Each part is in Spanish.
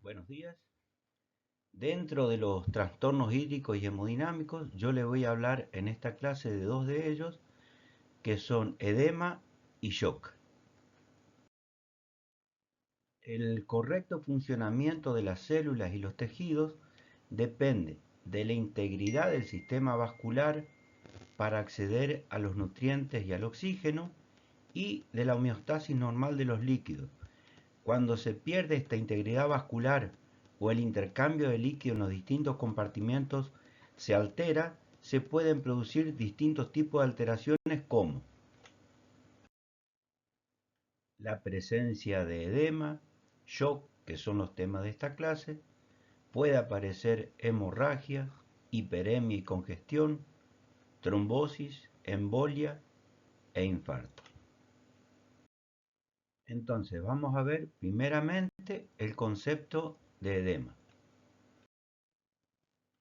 Buenos días. Dentro de los trastornos hídricos y hemodinámicos, yo le voy a hablar en esta clase de dos de ellos, que son edema y shock. El correcto funcionamiento de las células y los tejidos depende de la integridad del sistema vascular para acceder a los nutrientes y al oxígeno y de la homeostasis normal de los líquidos. Cuando se pierde esta integridad vascular o el intercambio de líquido en los distintos compartimentos se altera, se pueden producir distintos tipos de alteraciones como la presencia de edema, shock, que son los temas de esta clase, puede aparecer hemorragia, hiperemia y congestión, trombosis, embolia e infarto. Entonces vamos a ver primeramente el concepto de edema.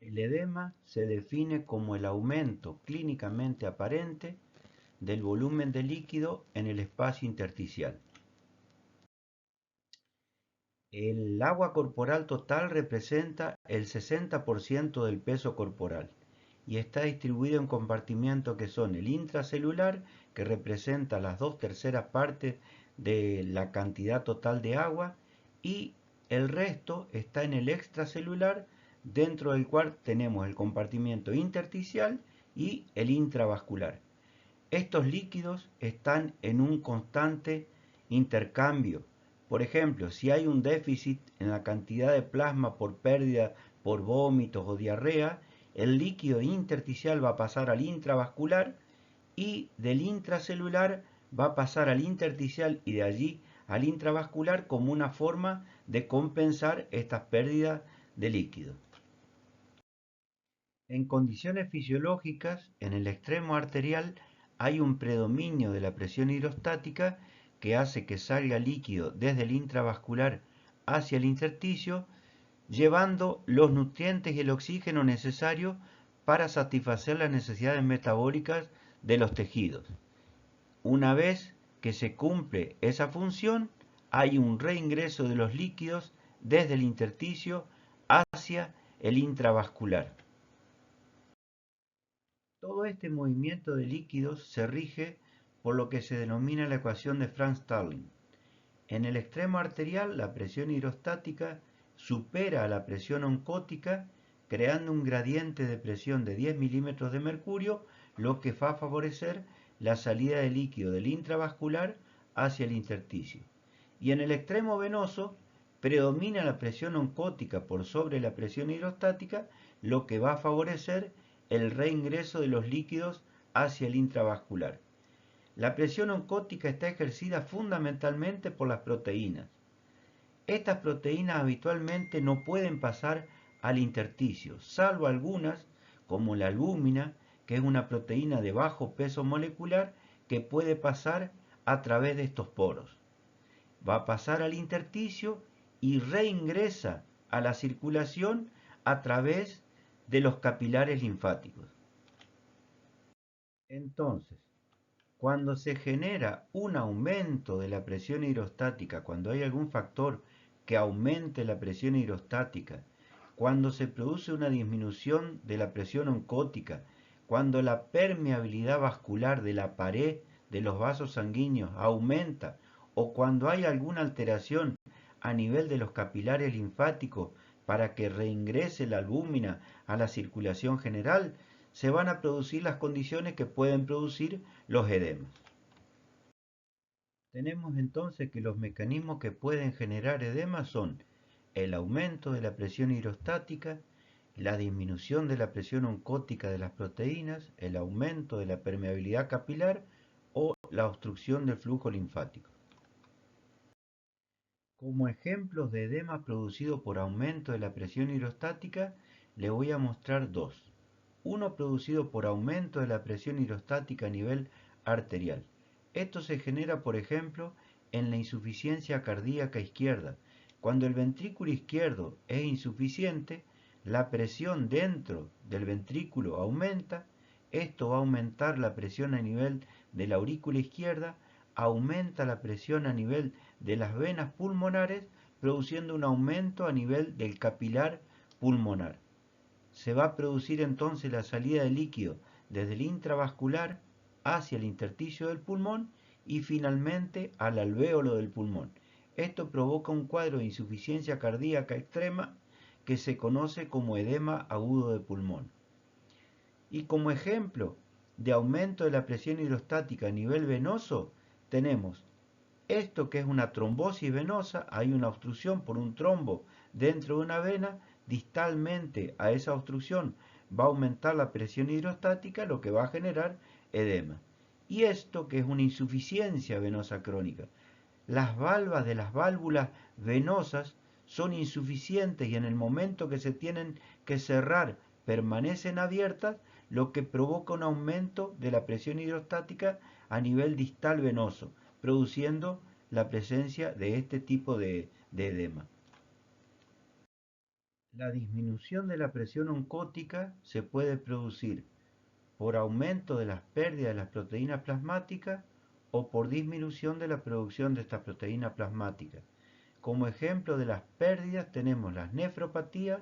El edema se define como el aumento clínicamente aparente del volumen de líquido en el espacio intersticial. El agua corporal total representa el 60% del peso corporal y está distribuido en compartimientos que son el intracelular, que representa las 2/3 partes de la cantidad total de agua, y el resto está en el extracelular, dentro del cual tenemos el compartimiento intersticial y el intravascular. Estos líquidos están en un constante intercambio. Por ejemplo, si hay un déficit en la cantidad de plasma por pérdida por vómitos o diarrea, el líquido intersticial va a pasar al intravascular y del intracelular va a pasar al intersticial y de allí al intravascular como una forma de compensar estas pérdidas de líquido. En condiciones fisiológicas, en el extremo arterial hay un predominio de la presión hidrostática que hace que salga líquido desde el intravascular hacia el intersticio, llevando los nutrientes y el oxígeno necesarios para satisfacer las necesidades metabólicas de los tejidos. Una vez que se cumple esa función, hay un reingreso de los líquidos desde el intersticio hacia el intravascular. Todo este movimiento de líquidos se rige por lo que se denomina la ecuación de Frank-Starling. En el extremo arterial, la presión hidrostática supera a la presión oncótica, creando un gradiente de presión de 10 milímetros de mercurio, lo que va a favorecer la salida de líquido del intravascular hacia el intersticio. Y en el extremo venoso, predomina la presión oncótica por sobre la presión hidrostática, lo que va a favorecer el reingreso de los líquidos hacia el intravascular. La presión oncótica está ejercida fundamentalmente por las proteínas. Estas proteínas habitualmente no pueden pasar al intersticio, salvo algunas, como la albúmina, que es una proteína de bajo peso molecular que puede pasar a través de estos poros. Va a pasar al intersticio y reingresa a la circulación a través de los capilares linfáticos. Entonces, cuando se genera un aumento de la presión hidrostática, cuando hay algún factor que aumente la presión hidrostática, cuando se produce una disminución de la presión oncótica, cuando la permeabilidad vascular de la pared de los vasos sanguíneos aumenta, o cuando hay alguna alteración a nivel de los capilares linfáticos para que reingrese la albúmina a la circulación general, se van a producir las condiciones que pueden producir los edemas. Tenemos entonces que los mecanismos que pueden generar edema son el aumento de la presión hidrostática, la disminución de la presión oncótica de las proteínas, el aumento de la permeabilidad capilar o la obstrucción del flujo linfático. Como ejemplos de edema producido por aumento de la presión hidrostática, le voy a mostrar dos. Uno producido por aumento de la presión hidrostática a nivel arterial. Esto se genera, por ejemplo, en la insuficiencia cardíaca izquierda. Cuando el ventrículo izquierdo es insuficiente, la presión dentro del ventrículo aumenta. Esto va a aumentar la presión a nivel de la aurícula izquierda, aumenta la presión a nivel de las venas pulmonares, produciendo un aumento a nivel del capilar pulmonar. Se va a producir entonces la salida de líquido desde el intravascular hacia el intersticio del pulmón y finalmente al alvéolo del pulmón. Esto provoca un cuadro de insuficiencia cardíaca extrema que se conoce como edema agudo de pulmón. Y como ejemplo de aumento de la presión hidrostática a nivel venoso, tenemos esto que es una trombosis venosa, hay una obstrucción por un trombo dentro de una vena, distalmente a esa obstrucción va a aumentar la presión hidrostática, lo que va a generar edema. Y esto que es una insuficiencia venosa crónica. Las valvas de las válvulas venosas son insuficientes y en el momento que se tienen que cerrar permanecen abiertas, lo que provoca un aumento de la presión hidrostática a nivel distal venoso, produciendo la presencia de este tipo de edema. La disminución de la presión oncótica se puede producir por aumento de las pérdidas de las proteínas plasmáticas o por disminución de la producción de estas proteínas plasmáticas. Como ejemplo de las pérdidas tenemos las nefropatías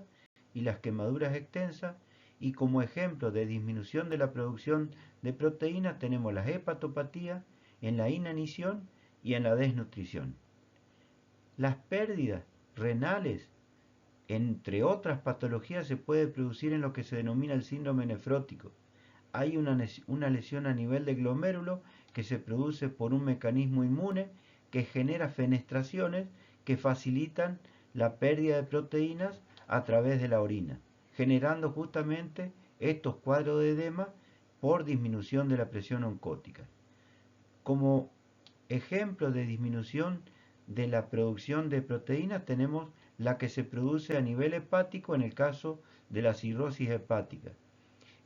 y las quemaduras extensas, y como ejemplo de disminución de la producción de proteínas tenemos las hepatopatías en la inanición y en la desnutrición. Las pérdidas renales, entre otras patologías, se puede producir en lo que se denomina el síndrome nefrótico. Hay una lesión a nivel de glomérulo que se produce por un mecanismo inmune que genera fenestraciones que facilitan la pérdida de proteínas a través de la orina, generando justamente estos cuadros de edema por disminución de la presión oncótica. Como ejemplo de disminución de la producción de proteínas tenemos la que se produce a nivel hepático en el caso de la cirrosis hepática.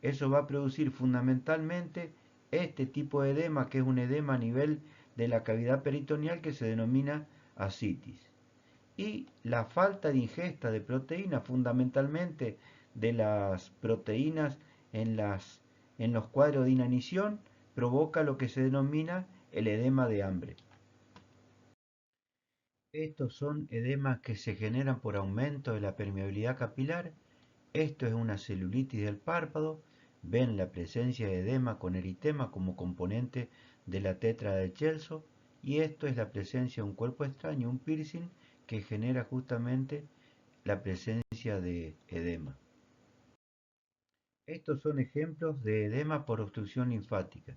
Eso va a producir fundamentalmente este tipo de edema, que es un edema a nivel de la cavidad peritoneal que se denomina ascitis. Y la falta de ingesta de proteínas, fundamentalmente de las proteínas en los cuadros de inanición, provoca lo que se denomina el edema de hambre. Estos son edemas que se generan por aumento de la permeabilidad capilar. Esto es una celulitis del párpado. Ven la presencia de edema con eritema como componente de la tetra de Celso. Y esto es la presencia de un cuerpo extraño, un piercing, que genera justamente la presencia de edema. Estos son ejemplos de edema por obstrucción linfática.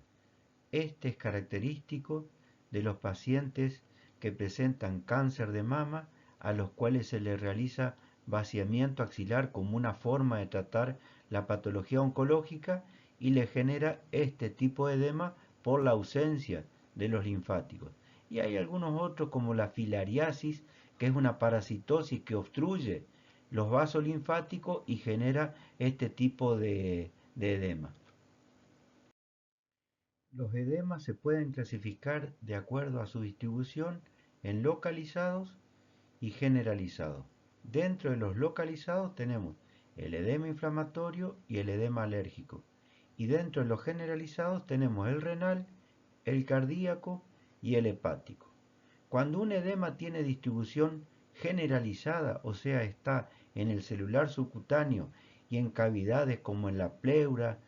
Este es característico de los pacientes que presentan cáncer de mama, a los cuales se les realiza vaciamiento axilar como una forma de tratar la patología oncológica y le genera este tipo de edema por la ausencia de los linfáticos. Y hay algunos otros como la filariasis, que es una parasitosis que obstruye los vasos linfáticos y genera este tipo de edema. Los edemas se pueden clasificar de acuerdo a su distribución en localizados y generalizados. Dentro de los localizados tenemos el edema inflamatorio y el edema alérgico. Y dentro de los generalizados tenemos el renal, el cardíaco y el hepático. Cuando un edema tiene distribución generalizada, o sea, está en el celular subcutáneo y en cavidades como en la pleura,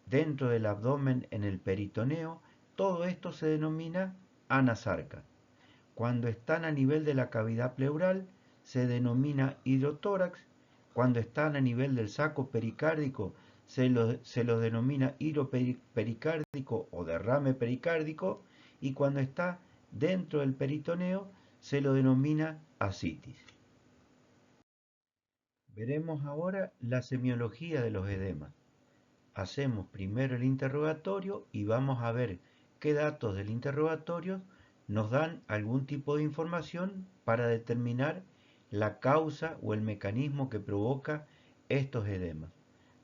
dentro del abdomen, en el peritoneo, todo esto se denomina anasarca. Cuando están a nivel de la cavidad pleural, se denomina hidrotórax. Cuando están a nivel del saco pericárdico, se los denomina hidropericárdico o derrame pericárdico. Y cuando está dentro del peritoneo, se lo denomina ascitis. Veremos ahora la semiología de los edemas. Hacemos primero el interrogatorio y vamos a ver qué datos del interrogatorio nos dan algún tipo de información para determinar la causa o el mecanismo que provoca estos edemas.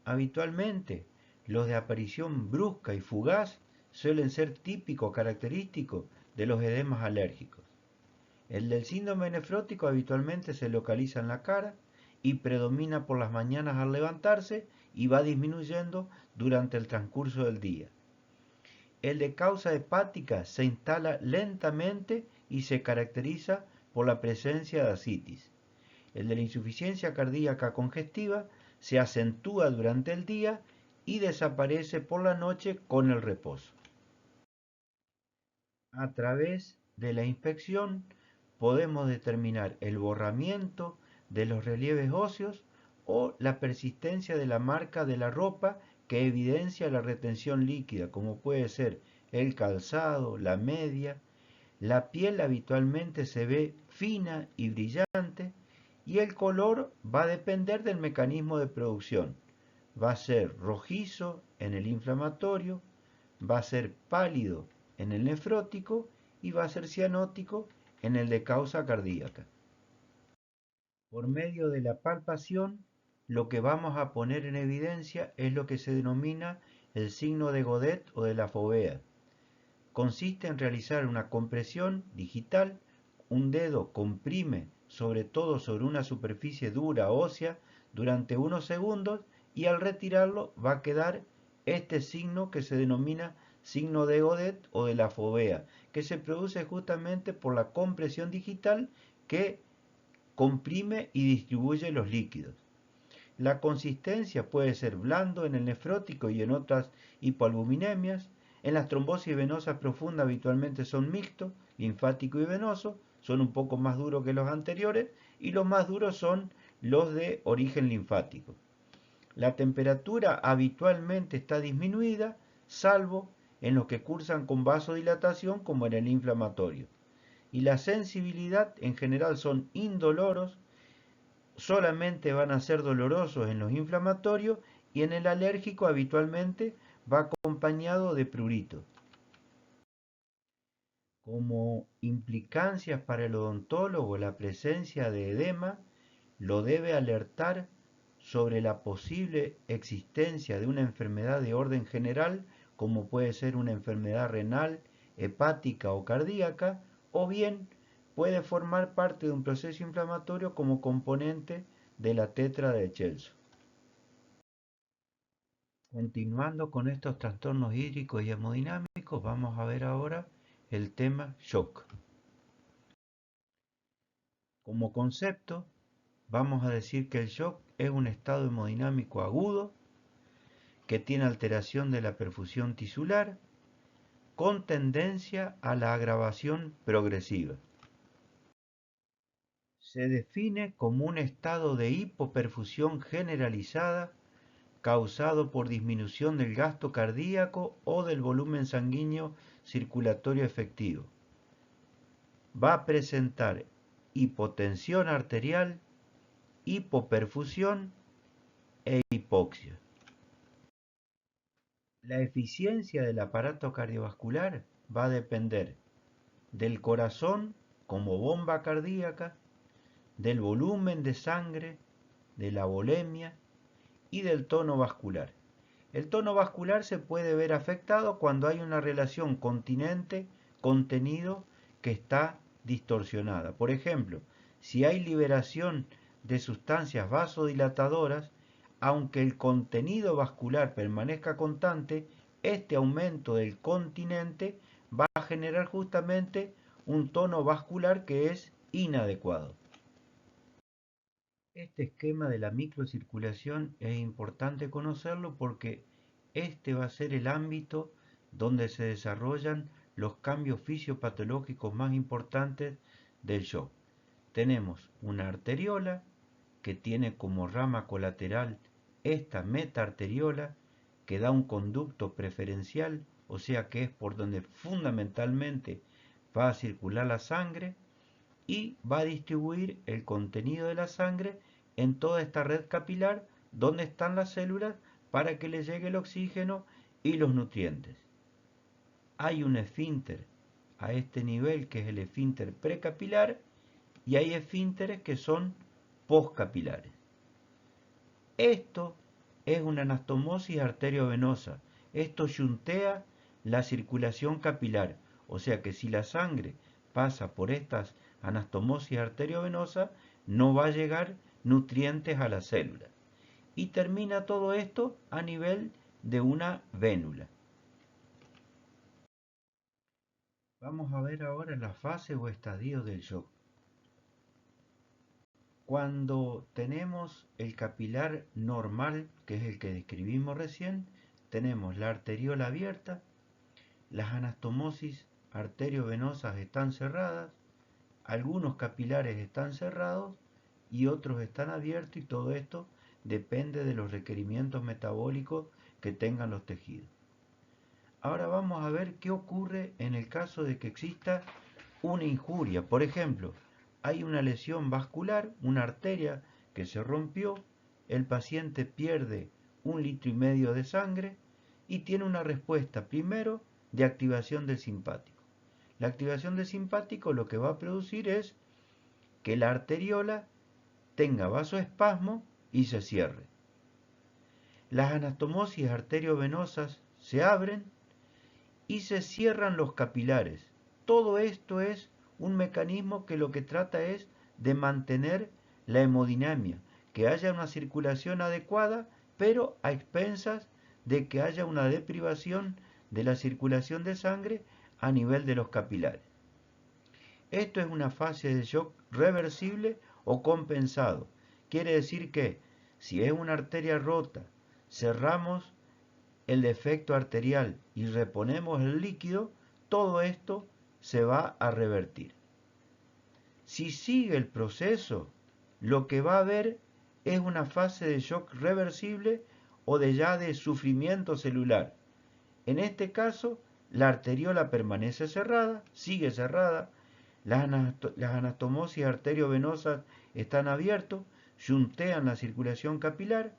Habitualmente, los de aparición brusca y fugaz suelen ser típicos característicos de los edemas alérgicos. El del síndrome nefrótico habitualmente se localiza en la cara y predomina por las mañanas al levantarse y va disminuyendo durante el transcurso del día. El de causa hepática se instala lentamente y se caracteriza por la presencia de ascitis. El de la insuficiencia cardíaca congestiva se acentúa durante el día y desaparece por la noche con el reposo. A través de la inspección podemos determinar el borramiento de los relieves óseos o la persistencia de la marca de la ropa que evidencia la retención líquida, como puede ser el calzado, la media. La piel habitualmente se ve fina y brillante y el color va a depender del mecanismo de producción. Va a ser rojizo en el inflamatorio, va a ser pálido en el nefrótico y va a ser cianótico en el de causa cardíaca. Por medio de la palpación, lo que vamos a poner en evidencia es lo que se denomina el signo de Godet o de la fovea. Consiste en realizar una compresión digital, un dedo comprime sobre todo sobre una superficie dura ósea durante unos segundos y al retirarlo va a quedar este signo que se denomina signo de Godet o de la fovea, que se produce justamente por la compresión digital que comprime y distribuye los líquidos. La consistencia puede ser blando en el nefrótico y en otras hipoalbuminemias. En las trombosis venosas profundas habitualmente son mixtos, linfático y venoso, son un poco más duros que los anteriores y los más duros son los de origen linfático. La temperatura habitualmente está disminuida, salvo en los que cursan con vasodilatación como en el inflamatorio. Y la sensibilidad en general son indoloros, solamente van a ser dolorosos en los inflamatorios y en el alérgico habitualmente va acompañado de prurito. Como implicancias para el odontólogo, la presencia de edema lo debe alertar sobre la posible existencia de una enfermedad de orden general, como puede ser una enfermedad renal, hepática o cardíaca, o bien puede formar parte de un proceso inflamatorio como componente de la tetra de Celso. Continuando con estos trastornos hídricos y hemodinámicos, vamos a ver ahora el tema shock. Como concepto, vamos a decir que el shock es un estado hemodinámico agudo que tiene alteración de la perfusión tisular con tendencia a la agravación progresiva. Se define como un estado de hipoperfusión generalizada causado por disminución del gasto cardíaco o del volumen sanguíneo circulatorio efectivo. Va a presentar hipotensión arterial, hipoperfusión e hipoxia. La eficiencia del aparato cardiovascular va a depender del corazón como bomba cardíaca, del volumen de sangre, de la volemia y del tono vascular. El tono vascular se puede ver afectado cuando hay una relación continente-contenido que está distorsionada. Por ejemplo, si hay liberación de sustancias vasodilatadoras, aunque el contenido vascular permanezca constante, este aumento del continente va a generar justamente un tono vascular que es inadecuado. Este esquema de la microcirculación es importante conocerlo porque este va a ser el ámbito donde se desarrollan los cambios fisiopatológicos más importantes del shock. Tenemos una arteriola que tiene como rama colateral esta metaarteriola que da un conducto preferencial, o sea que es por donde fundamentalmente va a circular la sangre y va a distribuir el contenido de la sangre en toda esta red capilar donde están las células para que les llegue el oxígeno y los nutrientes. Hay un esfínter a este nivel que es el esfínter precapilar y hay esfínteres que son postcapilares. Esto es una anastomosis arteriovenosa. Esto yuntea la circulación capilar, o sea que si la sangre pasa por estas anastomosis arteriovenosa, no va a llegar nutrientes a la célula. Y termina todo esto a nivel de una vénula. Vamos a ver ahora la fase o estadio del shock. Cuando tenemos el capilar normal, que es el que describimos recién, tenemos la arteriola abierta, las anastomosis arteriovenosas están cerradas, algunos capilares están cerrados y otros están abiertos, y todo esto depende de los requerimientos metabólicos que tengan los tejidos. Ahora vamos a ver qué ocurre en el caso de que exista una injuria. Por ejemplo, hay una lesión vascular, una arteria que se rompió, el paciente pierde 1,5 litros de sangre y tiene una respuesta primero de activación del simpático. La activación del simpático lo que va a producir es que la arteriola tenga vasoespasmo y se cierre. Las anastomosis arteriovenosas se abren y se cierran los capilares. Todo esto es un mecanismo que lo que trata es de mantener la hemodinamia, que haya una circulación adecuada, pero a expensas de que haya una deprivación de la circulación de sangre a nivel de los capilares. Esto es una fase de shock reversible o compensado. Quiere decir que si es una arteria rota, cerramos el defecto arterial y reponemos el líquido, todo esto se va a revertir. Si sigue el proceso, lo que va a haber es una fase de shock reversible o de sufrimiento celular. En este caso, la arteriola permanece cerrada, sigue cerrada, las anastomosis arteriovenosas están abiertos, shuntean la circulación capilar,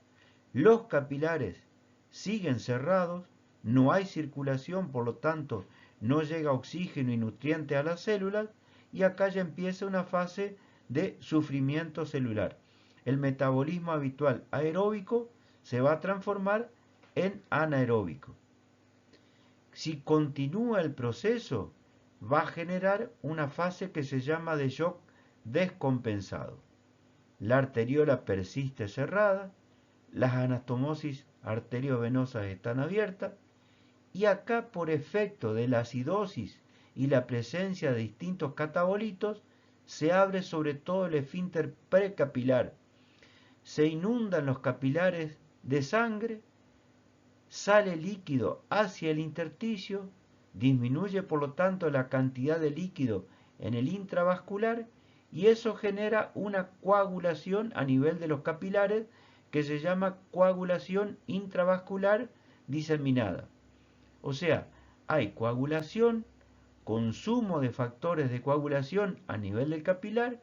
los capilares siguen cerrados, no hay circulación, por lo tanto no llega oxígeno y nutriente a las células, y acá ya empieza una fase de sufrimiento celular. El metabolismo habitual aeróbico se va a transformar en anaeróbico. Si continúa el proceso, va a generar una fase que se llama de shock descompensado. La arteriola persiste cerrada, las anastomosis arteriovenosas están abiertas, y acá, por efecto de la acidosis y la presencia de distintos catabolitos, se abre sobre todo el esfínter precapilar. Se inundan los capilares de sangre, sale líquido hacia el intersticio, disminuye por lo tanto la cantidad de líquido en el intravascular, y eso genera una coagulación a nivel de los capilares que se llama coagulación intravascular diseminada. O sea, hay coagulación, consumo de factores de coagulación a nivel del capilar,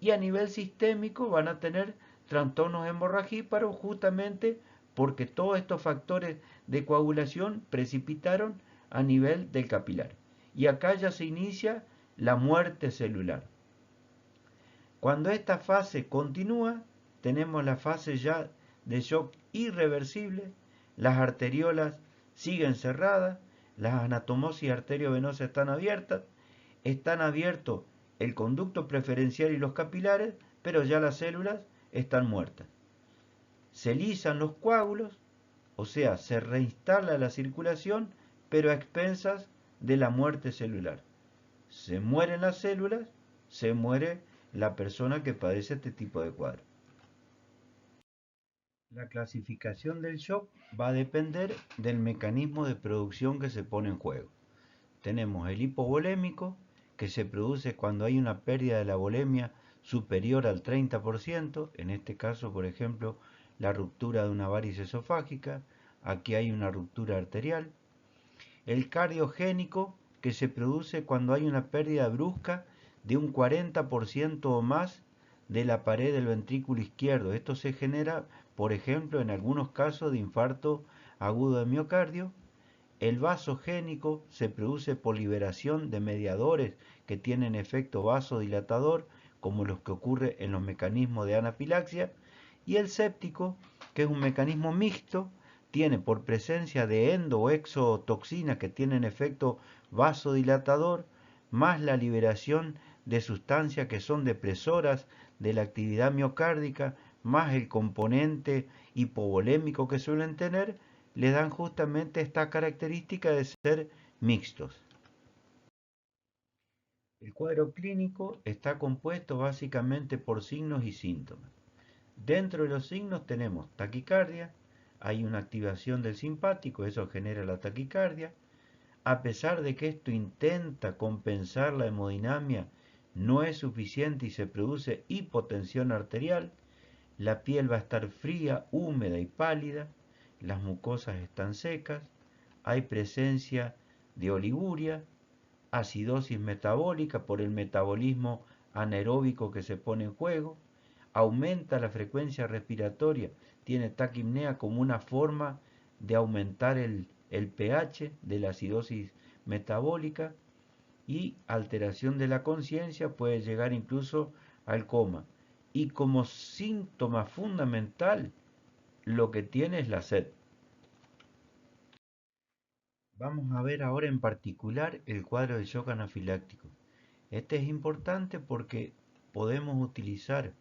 y a nivel sistémico van a tener trastornos hemorragíparos justamente porque todos estos factores de coagulación precipitaron a nivel del capilar. Y acá ya se inicia la muerte celular. Cuando esta fase continúa, tenemos la fase ya de shock irreversible, las arteriolas siguen cerradas, las anastomosis arteriovenosas están abiertos el conducto preferencial y los capilares, pero ya las células están muertas. Se lisan los coágulos, o sea, se reinstala la circulación, pero a expensas de la muerte celular. Se mueren las células, se muere la persona que padece este tipo de cuadro. La clasificación del shock va a depender del mecanismo de producción que se pone en juego. Tenemos el hipovolémico, que se produce cuando hay una pérdida de la volemia superior al 30%, en este caso, por ejemplo, la ruptura de una varice esofágica, aquí hay una ruptura arterial. El cardiogénico, que se produce cuando hay una pérdida brusca de un 40% o más de la pared del ventrículo izquierdo. Esto se genera, por ejemplo, en algunos casos de infarto agudo de miocardio. El vasogénico se produce por liberación de mediadores que tienen efecto vasodilatador, como los que ocurre en los mecanismos de anafilaxia. Y el séptico, que es un mecanismo mixto, tiene por presencia de endo o exotoxinas que tienen efecto vasodilatador, más la liberación de sustancias que son depresoras de la actividad miocárdica, más el componente hipovolémico que suelen tener, le dan justamente esta característica de ser mixtos. El cuadro clínico está compuesto básicamente por signos y síntomas. Dentro de los signos tenemos taquicardia, hay una activación del simpático, eso genera la taquicardia. A pesar de que esto intenta compensar la hemodinamia, no es suficiente y se produce hipotensión arterial. La piel va a estar fría, húmeda y pálida, las mucosas están secas, hay presencia de oliguria, acidosis metabólica por el metabolismo anaeróbico que se pone en juego, aumenta la frecuencia respiratoria, tiene taquipnea como una forma de aumentar el pH de la acidosis metabólica y alteración de la conciencia, puede llegar incluso al coma. Y como síntoma fundamental, lo que tiene es la sed. Vamos a ver ahora en particular el cuadro de shock anafiláctico. Este es importante porque podemos utilizar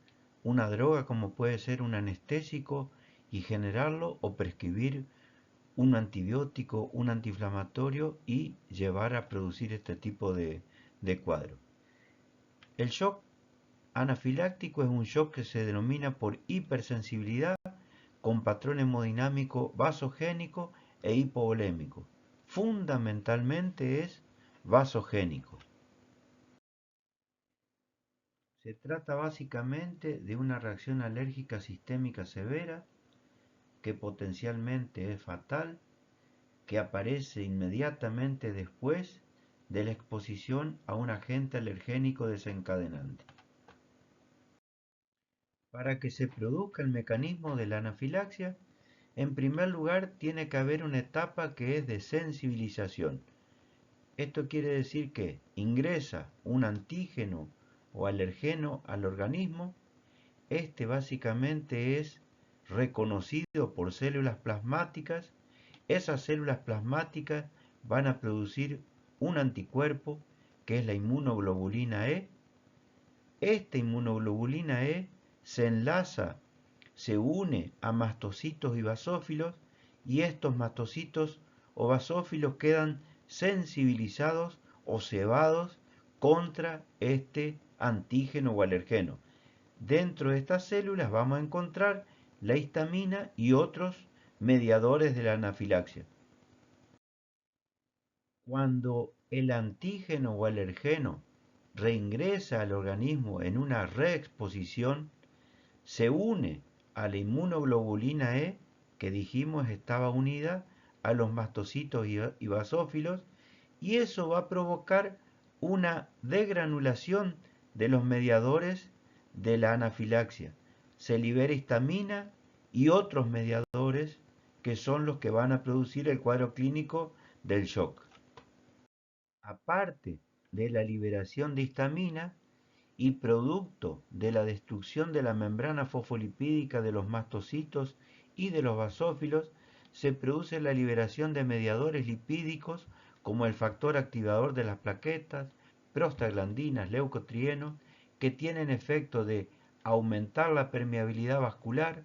una droga como puede ser un anestésico y generarlo o prescribir un antibiótico, un antiinflamatorio y llevar a producir este tipo de cuadro. El shock anafiláctico es un shock que se denomina por hipersensibilidad con patrón hemodinámico vasogénico e hipovolémico. Fundamentalmente es vasogénico. Se trata básicamente de una reacción alérgica sistémica severa que potencialmente es fatal, que aparece inmediatamente después de la exposición a un agente alergénico desencadenante. Para que se produzca el mecanismo de la anafilaxia, en primer lugar tiene que haber una etapa que es de sensibilización. Esto quiere decir que ingresa un antígeno o alergeno al organismo. Este básicamente es reconocido por células plasmáticas. Esas células plasmáticas van a producir un anticuerpo que es la inmunoglobulina E. Esta inmunoglobulina E se enlaza, se une a mastocitos y basófilos y estos mastocitos o basófilos quedan sensibilizados o cebados contra este antígeno o alergeno. Dentro de estas células vamos a encontrar la histamina y otros mediadores de la anafilaxia. Cuando el antígeno o alergeno reingresa al organismo en una reexposición, se une a la inmunoglobulina E, que dijimos estaba unida a los mastocitos y basófilos, y eso va a provocar una degranulación de los mediadores de la anafilaxia. Se libera histamina y otros mediadores que son los que van a producir el cuadro clínico del shock. Aparte de la liberación de histamina y producto de la destrucción de la membrana fosfolipídica de los mastocitos y de los basófilos, se produce la liberación de mediadores lipídicos como el factor activador de las plaquetas, prostaglandinas, leucotrienos, que tienen efecto de aumentar la permeabilidad vascular,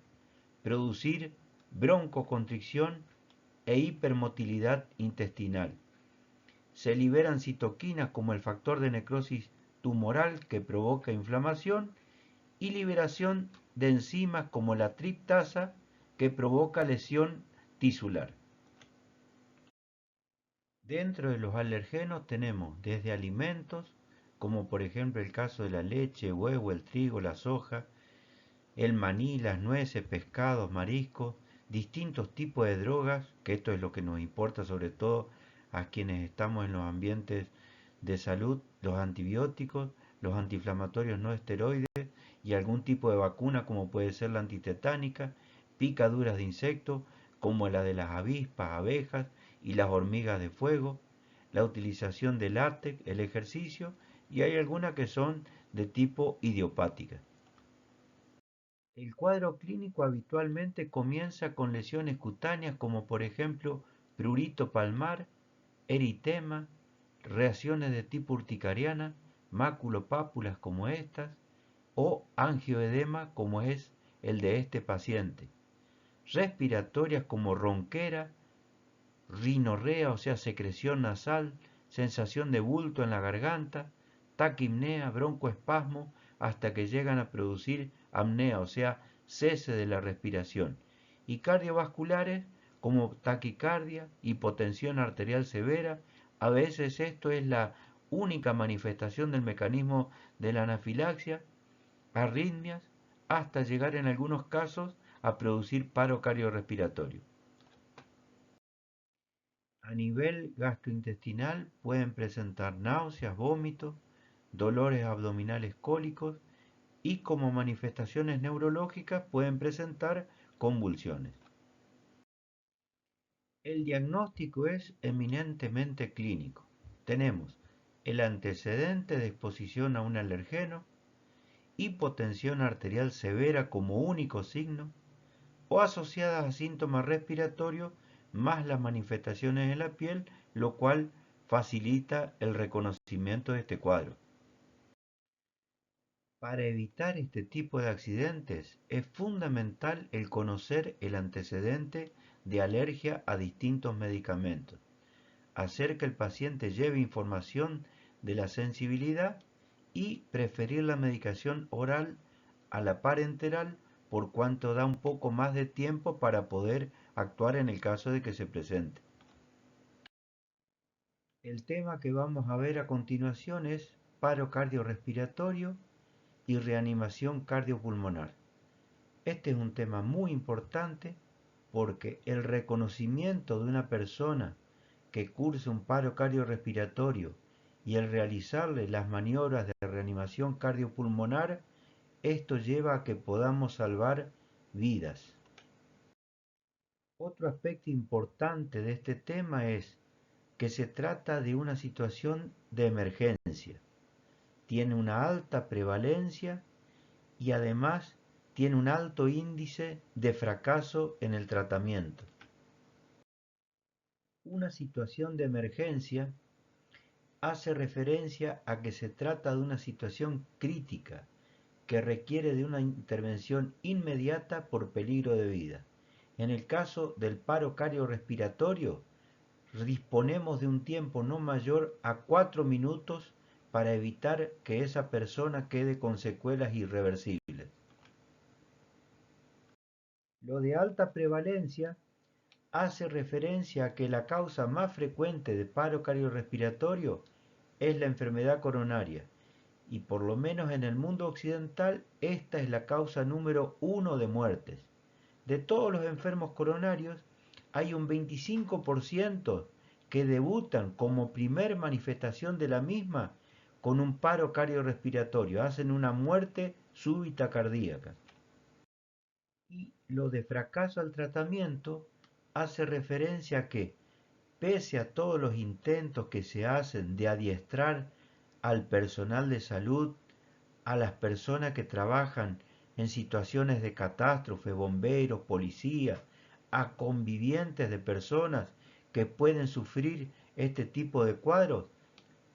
producir broncoconstricción e hipermotilidad intestinal. Se liberan citoquinas como el factor de necrosis tumoral que provoca inflamación y liberación de enzimas como la triptasa que provoca lesión tisular. Dentro de los alergenos tenemos desde alimentos, como por ejemplo el caso de la leche, huevo, el trigo, la soja, el maní, las nueces, pescados, mariscos, distintos tipos de drogas, que esto es lo que nos importa sobre todo a quienes estamos en los ambientes de salud, los antibióticos, los antiinflamatorios no esteroides y algún tipo de vacuna como puede ser la antitetánica, picaduras de insectos como la de las avispas, abejas y las hormigas de fuego, la utilización de látex, el ejercicio y hay algunas que son de tipo idiopática. El cuadro clínico habitualmente comienza con lesiones cutáneas como por ejemplo prurito palmar, eritema, reacciones de tipo urticariana, maculopápulas como estas, o angioedema como es el de este paciente. Respiratorias como ronquera, rinorrea, o sea, secreción nasal, sensación de bulto en la garganta, taquipnea, broncoespasmo, hasta que llegan a producir apnea, o sea, cese de la respiración. Y cardiovasculares como taquicardia, hipotensión arterial severa. A veces esto es la única manifestación del mecanismo de la anafilaxia, arritmias, hasta llegar en algunos casos a producir paro cardiorrespiratorio. A nivel gastrointestinal pueden presentar náuseas, vómitos, dolores abdominales cólicos y como manifestaciones neurológicas pueden presentar convulsiones. El diagnóstico es eminentemente clínico. Tenemos el antecedente de exposición a un alergeno, hipotensión arterial severa como único signo, o asociadas a síntomas respiratorios más las manifestaciones en la piel, lo cual facilita el reconocimiento de este cuadro. Para evitar este tipo de accidentes es fundamental el conocer el antecedente de alergia a distintos medicamentos, hacer que el paciente lleve información de la sensibilidad y preferir la medicación oral a la parenteral por cuanto da un poco más de tiempo para poder actuar en el caso de que se presente. El tema que vamos a ver a continuación es paro cardiorrespiratorio y reanimación cardiopulmonar. Este es un tema muy importante porque el reconocimiento de una persona que curse un paro cardiorrespiratorio y el realizarle las maniobras de reanimación cardiopulmonar, esto lleva a que podamos salvar vidas. Otro aspecto importante de este tema es que se trata de una situación de emergencia. Tiene una alta prevalencia y además tiene un alto índice de fracaso en el tratamiento. Una situación de emergencia hace referencia a que se trata de una situación crítica que requiere de una intervención inmediata por peligro de vida. En el caso del paro cardiorrespiratorio, disponemos de un tiempo no mayor a 4 minutos para evitar que esa persona quede con secuelas irreversibles. Lo de alta prevalencia hace referencia a que la causa más frecuente de paro cardiorrespiratorio es la enfermedad coronaria y por lo menos en el mundo occidental esta es la causa número 1 de muertes. De todos los enfermos coronarios hay un 25% que debutan como primer manifestación de la misma con un paro cardiorrespiratorio, hacen una muerte súbita cardíaca. Y lo de fracaso al tratamiento hace referencia a que, pese a todos los intentos que se hacen de adiestrar al personal de salud, a las personas que trabajan en situaciones de catástrofe, bomberos, policías, a convivientes de personas que pueden sufrir este tipo de cuadros,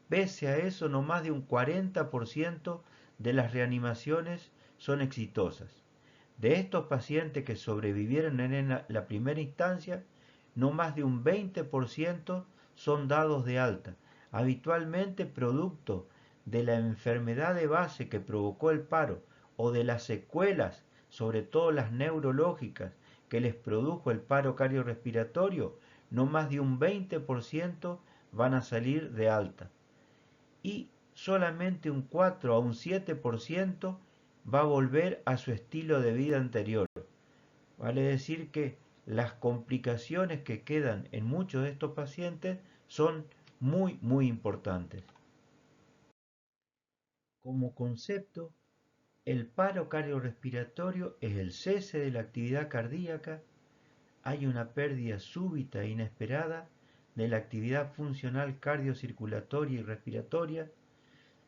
pese a eso no más de un 40% de las reanimaciones son exitosas. De estos pacientes que sobrevivieron en la primera instancia, no más de un 20% son dados de alta, habitualmente producto de la enfermedad de base que provocó el paro o de las secuelas, sobre todo las neurológicas, que les produjo el paro cardiorrespiratorio, no más de un 20% van a salir de alta. Y solamente un 4 a un 7% va a volver a su estilo de vida anterior. Vale decir que las complicaciones que quedan en muchos de estos pacientes son muy importantes. Como concepto, el paro cardiorrespiratorio es el cese de la actividad cardíaca, hay una pérdida súbita e inesperada de la actividad funcional cardiocirculatoria y respiratoria,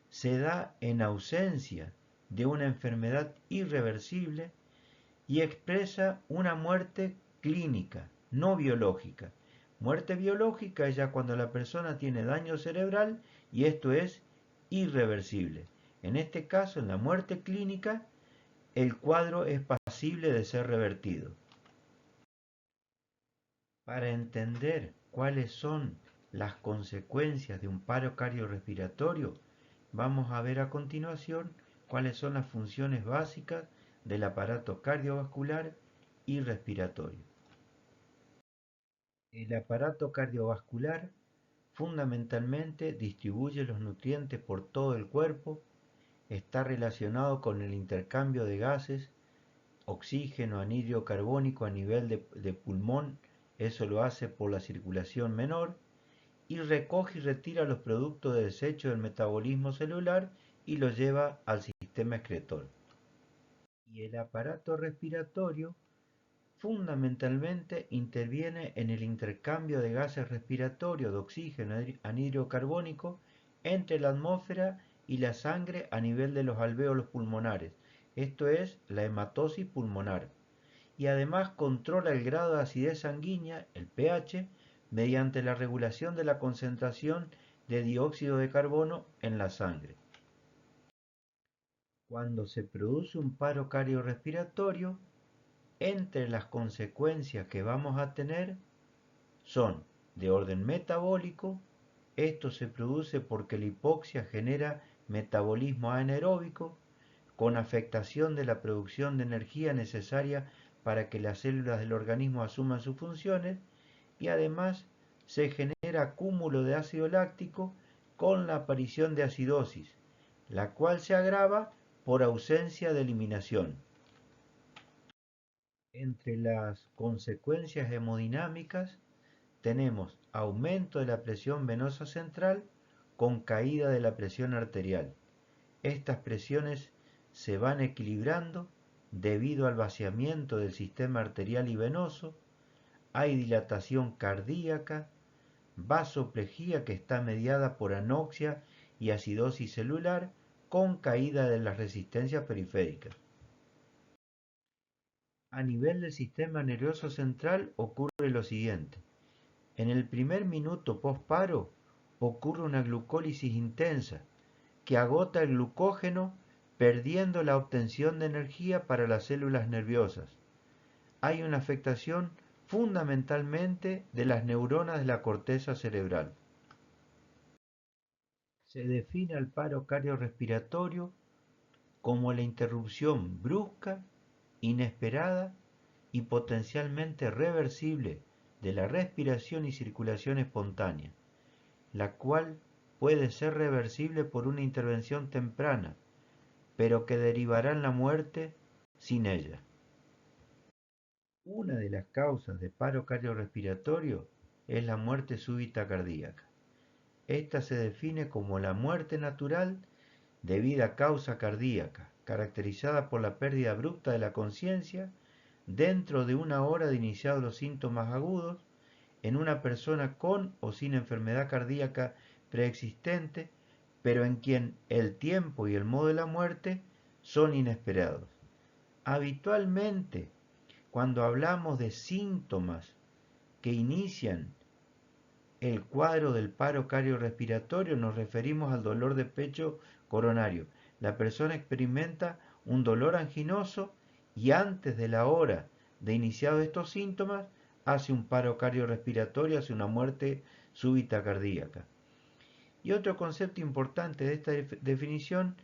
se da en ausencia de una enfermedad irreversible y expresa una muerte clínica, no biológica. Muerte biológica es ya cuando la persona tiene daño cerebral y esto es irreversible. En este caso, en la muerte clínica, el cuadro es pasible de ser revertido. Para entender cuáles son las consecuencias de un paro cardiorrespiratorio, vamos a ver a continuación cuáles son las funciones básicas del aparato cardiovascular y respiratorio. El aparato cardiovascular fundamentalmente distribuye los nutrientes por todo el cuerpo, está relacionado con el intercambio de gases, oxígeno, anhídrido carbónico a nivel de pulmón, eso lo hace por la circulación menor, y recoge y retira los productos de desecho del metabolismo celular y los lleva al sistema excretor. Y el aparato respiratorio fundamentalmente interviene en el intercambio de gases respiratorios de oxígeno anhídrido carbónico entre la atmósfera y la sangre a nivel de los alvéolos pulmonares, esto es la hematosis pulmonar, y además controla el grado de acidez sanguínea, el pH, mediante la regulación de la concentración de dióxido de carbono en la sangre. Cuando se produce un paro cardiorrespiratorio, entre las consecuencias que vamos a tener son de orden metabólico. Esto se produce porque la hipoxia genera metabolismo anaeróbico con afectación de la producción de energía necesaria para que las células del organismo asuman sus funciones, y además se genera acúmulo de ácido láctico con la aparición de acidosis, la cual se agrava por ausencia de eliminación. Entre las consecuencias hemodinámicas tenemos aumento de la presión venosa central con caída de la presión arterial. Estas presiones se van equilibrando debido al vaciamiento del sistema arterial y venoso. Hay dilatación cardíaca, vasoplejía que está mediada por anoxia y acidosis celular con caída de las resistencias periféricas. A nivel del sistema nervioso central ocurre lo siguiente. En el primer minuto posparo ocurre una glucólisis intensa que agota el glucógeno perdiendo la obtención de energía para las células nerviosas. Hay una afectación fundamentalmente de las neuronas de la corteza cerebral. Se define al paro cardiorrespiratorio como la interrupción brusca, inesperada y potencialmente reversible de la respiración y circulación espontánea, la cual puede ser reversible por una intervención temprana, pero que derivará en la muerte sin ella. Una de las causas de paro cardiorrespiratorio es la muerte súbita cardíaca. Esta se define como la muerte natural debida a causa cardíaca, caracterizada por la pérdida abrupta de la conciencia dentro de una hora de iniciados los síntomas agudos en una persona con o sin enfermedad cardíaca preexistente, pero en quien el tiempo y el modo de la muerte son inesperados. Habitualmente, cuando hablamos de síntomas que inician el cuadro del paro cardiorrespiratorio, nos referimos al dolor de pecho coronario. La persona experimenta un dolor anginoso y antes de la hora de iniciado estos síntomas hace un paro cardiorrespiratorio, hace una muerte súbita cardíaca. Y otro concepto importante de esta definición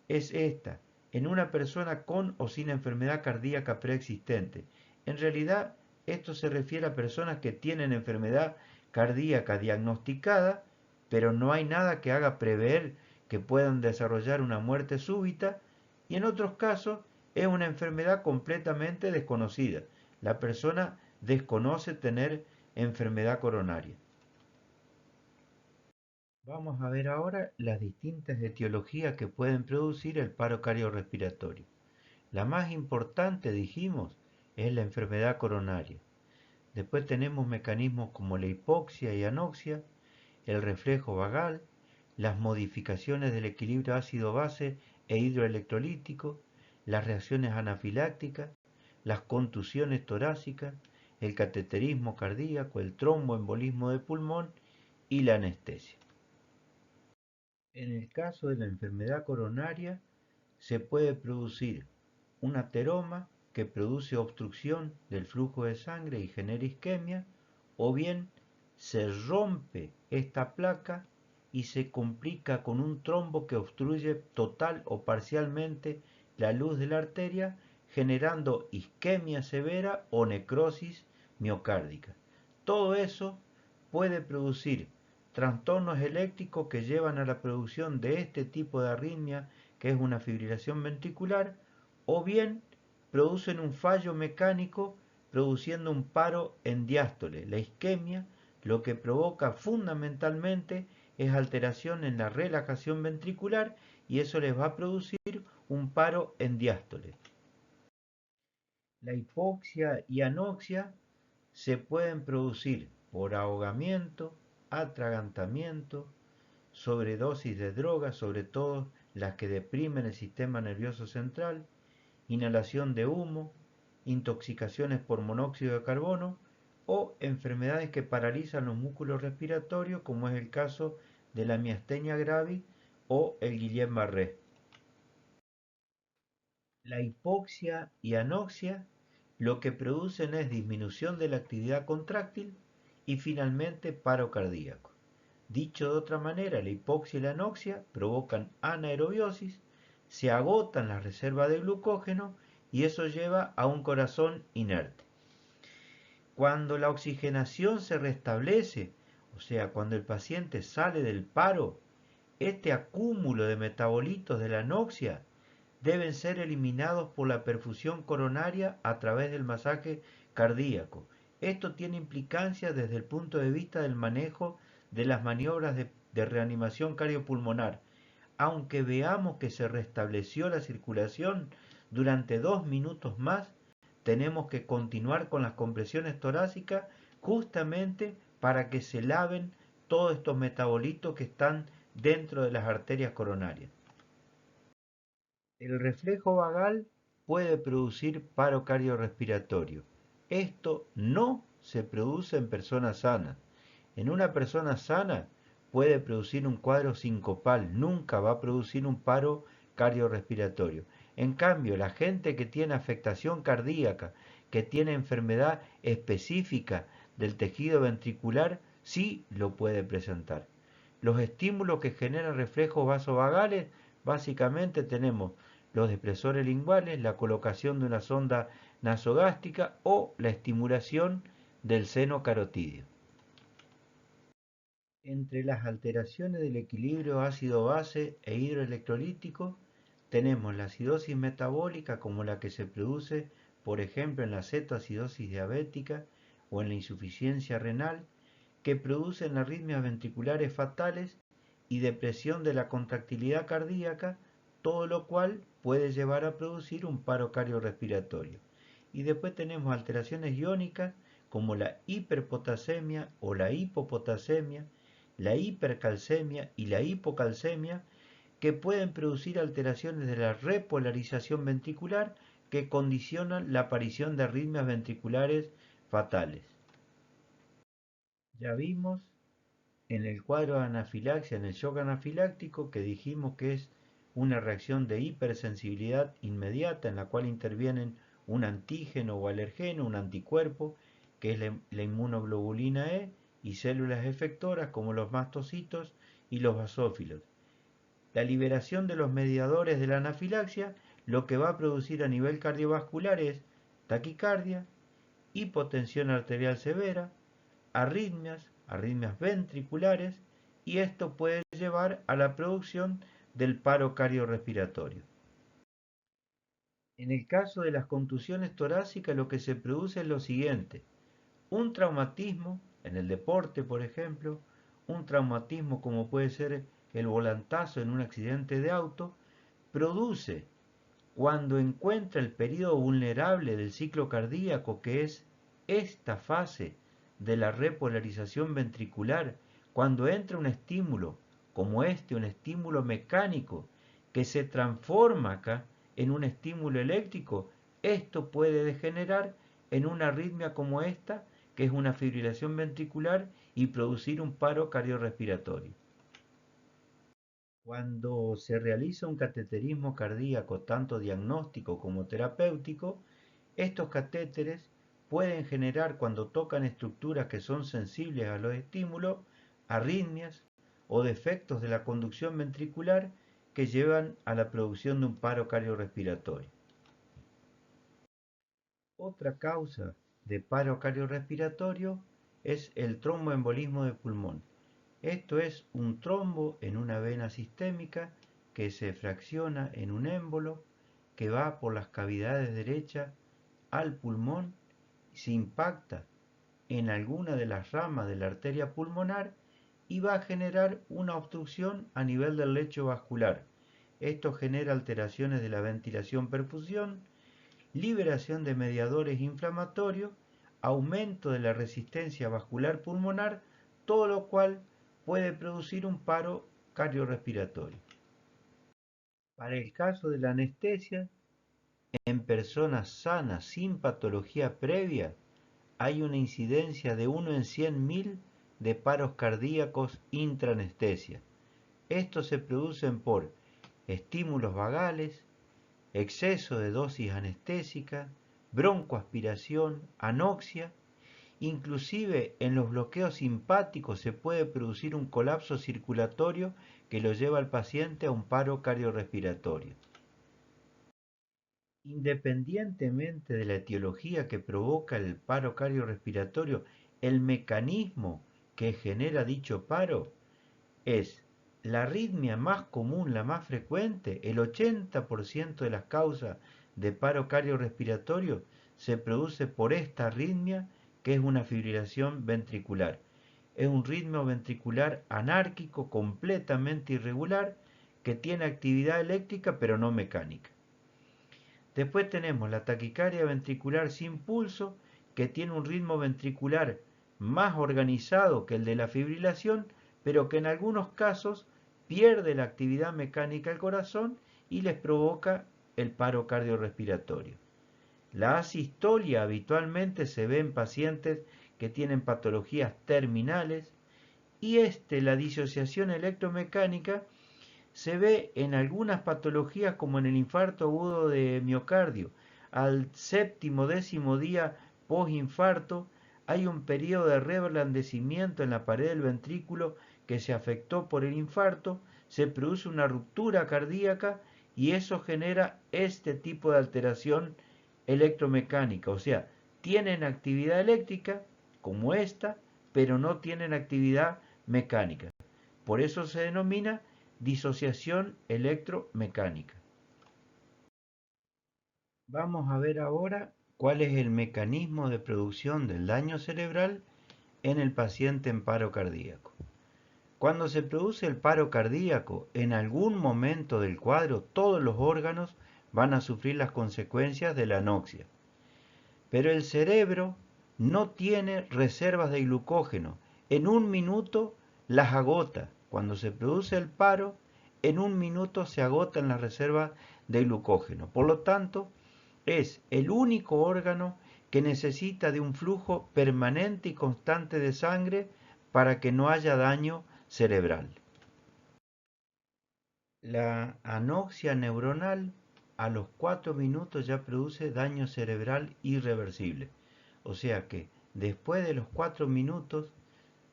es esta: en una persona con o sin enfermedad cardíaca preexistente. En realidad, esto se refiere a personas que tienen enfermedad cardíaca diagnosticada, pero no hay nada que haga prever que puedan desarrollar una muerte súbita, y en otros casos es una enfermedad completamente desconocida. La persona desconoce tener enfermedad coronaria. Vamos a ver ahora las distintas etiologías que pueden producir el paro cardiorrespiratorio. La más importante, dijimos, es la enfermedad coronaria. Después tenemos mecanismos como la hipoxia y anoxia, el reflejo vagal, las modificaciones del equilibrio ácido-base e hidroelectrolítico, las reacciones anafilácticas, las contusiones torácicas, el cateterismo cardíaco, el tromboembolismo de pulmón y la anestesia. En el caso de la enfermedad coronaria, se puede producir un ateroma que produce obstrucción del flujo de sangre y genera isquemia, o bien se rompe esta placa y se complica con un trombo que obstruye total o parcialmente la luz de la arteria, generando isquemia severa o necrosis miocárdica. Todo eso puede producir trastornos eléctricos que llevan a la producción de este tipo de arritmia, que es una fibrilación ventricular, o bien producen un fallo mecánico produciendo un paro en diástole. La isquemia lo que provoca fundamentalmente es alteración en la relajación ventricular y eso les va a producir un paro en diástole. La hipoxia y anoxia se pueden producir por ahogamiento, atragantamiento, sobredosis de drogas, sobre todo las que deprimen el sistema nervioso central, inhalación de humo, intoxicaciones por monóxido de carbono o enfermedades que paralizan los músculos respiratorios, como es el caso de la miastenia gravis o el Guillain-Barré. La hipoxia y anoxia lo que producen es disminución de la actividad contráctil y finalmente paro cardíaco. Dicho de otra manera, la hipoxia y la anoxia provocan anaerobiosis, se agotan las reservas de glucógeno y eso lleva a un corazón inerte. Cuando la oxigenación se restablece, o sea, cuando el paciente sale del paro, este acúmulo de metabolitos de la anoxia deben ser eliminados por la perfusión coronaria a través del masaje cardíaco. Esto tiene implicancias desde el punto de vista del manejo de las maniobras de reanimación cardiopulmonar. Aunque veamos que se restableció la circulación durante 2 minutos más, tenemos que continuar con las compresiones torácicas justamente para que se laven todos estos metabolitos que están dentro de las arterias coronarias. El reflejo vagal puede producir paro cardiorrespiratorio. Esto no se produce en personas sanas. En una persona sana puede producir un cuadro sincopal, nunca va a producir un paro cardiorrespiratorio. En cambio, la gente que tiene afectación cardíaca, que tiene enfermedad específica del tejido ventricular, sí lo puede presentar. Los estímulos que generan reflejos vasovagales, básicamente tenemos los depresores linguales, la colocación de una sonda nasogástrica o la estimulación del seno carotídeo. Entre las alteraciones del equilibrio ácido-base e hidroelectrolítico tenemos la acidosis metabólica, como la que se produce por ejemplo en la cetoacidosis diabética o en la insuficiencia renal, que producen arritmias ventriculares fatales y depresión de la contractilidad cardíaca, todo lo cual puede llevar a producir un paro cardiorrespiratorio. Y después tenemos alteraciones iónicas como la hiperpotasemia o la hipopotasemia, la hipercalcemia y la hipocalcemia, que pueden producir alteraciones de la repolarización ventricular que condicionan la aparición de arritmias ventriculares fatales. Ya vimos en el cuadro de anafilaxia, en el shock anafiláctico, que dijimos que es una reacción de hipersensibilidad inmediata en la cual intervienen un antígeno o alergeno, un anticuerpo, que es la inmunoglobulina E, y células efectoras como los mastocitos y los basófilos. La liberación de los mediadores de la anafilaxia lo que va a producir a nivel cardiovascular es taquicardia, hipotensión arterial severa, arritmias ventriculares, y esto puede llevar a la producción del paro cardiorrespiratorio. En el caso de las contusiones torácicas lo que se produce es lo siguiente: un traumatismo en el deporte, por ejemplo, un traumatismo como puede ser el volantazo en un accidente de auto, produce, cuando encuentra el periodo vulnerable del ciclo cardíaco, que es esta fase de la repolarización ventricular, cuando entra un estímulo como este, un estímulo mecánico, que se transforma acá en un estímulo eléctrico, esto puede degenerar en una arritmia como esta, que es una fibrilación ventricular, y producir un paro cardiorrespiratorio. Cuando se realiza un cateterismo cardíaco, tanto diagnóstico como terapéutico, estos catéteres pueden generar, cuando tocan estructuras que son sensibles a los estímulos, arritmias o defectos de la conducción ventricular que llevan a la producción de un paro cardiorrespiratorio. Otra causa de paro cardiorrespiratorio es el tromboembolismo de pulmón. Esto es un trombo en una vena sistémica que se fracciona en un émbolo que va por las cavidades derechas al pulmón, se impacta en alguna de las ramas de la arteria pulmonar y va a generar una obstrucción a nivel del lecho vascular. Esto genera alteraciones de la ventilación-perfusión, liberación de mediadores inflamatorios, aumento de la resistencia vascular pulmonar, todo lo cual puede producir un paro cardiorrespiratorio. Para el caso de la anestesia, en personas sanas sin patología previa, hay una incidencia de 1 en 100.000 de paros cardíacos intraanestesia. Estos se producen por estímulos vagales, exceso de dosis anestésica, broncoaspiración, anoxia. Inclusive en los bloqueos simpáticos se puede producir un colapso circulatorio que lo lleva al paciente a un paro cardiorrespiratorio. Independientemente de la etiología que provoca el paro cardiorrespiratorio, el mecanismo que genera dicho paro es la arritmia más común, la más frecuente. El 80% de las causas de paro cardiorrespiratorio se produce por esta arritmia, que es una fibrilación ventricular. Es un ritmo ventricular anárquico, completamente irregular, que tiene actividad eléctrica pero no mecánica. Después tenemos la taquicardia ventricular sin pulso, que tiene un ritmo ventricular más organizado que el de la fibrilación, pero que en algunos casos pierde la actividad mecánica del corazón y les provoca el paro cardiorrespiratorio. La asistolia habitualmente se ve en pacientes que tienen patologías terminales y la disociación electromecánica se ve en algunas patologías como en el infarto agudo de miocardio. Al séptimo décimo día postinfarto hay un periodo de reblandecimiento en la pared del ventrículo que se afectó por el infarto, se produce una ruptura cardíaca y eso genera este tipo de alteración electromecánica. O sea, tienen actividad eléctrica como esta, pero no tienen actividad mecánica. Por eso se denomina disociación electromecánica. Vamos a ver ahora cuál es el mecanismo de producción del daño cerebral en el paciente en paro cardíaco. Cuando se produce el paro cardíaco, en algún momento del cuadro todos los órganos van a sufrir las consecuencias de la anoxia. Pero el cerebro no tiene reservas de glucógeno. En un minuto las agota. Cuando se produce el paro, en un minuto se agotan las reservas de glucógeno. Por lo tanto, es el único órgano que necesita de un flujo permanente y constante de sangre para que no haya daño cerebral. La anoxia neuronal a los 4 minutos ya produce daño cerebral irreversible. O sea que después de los 4 minutos,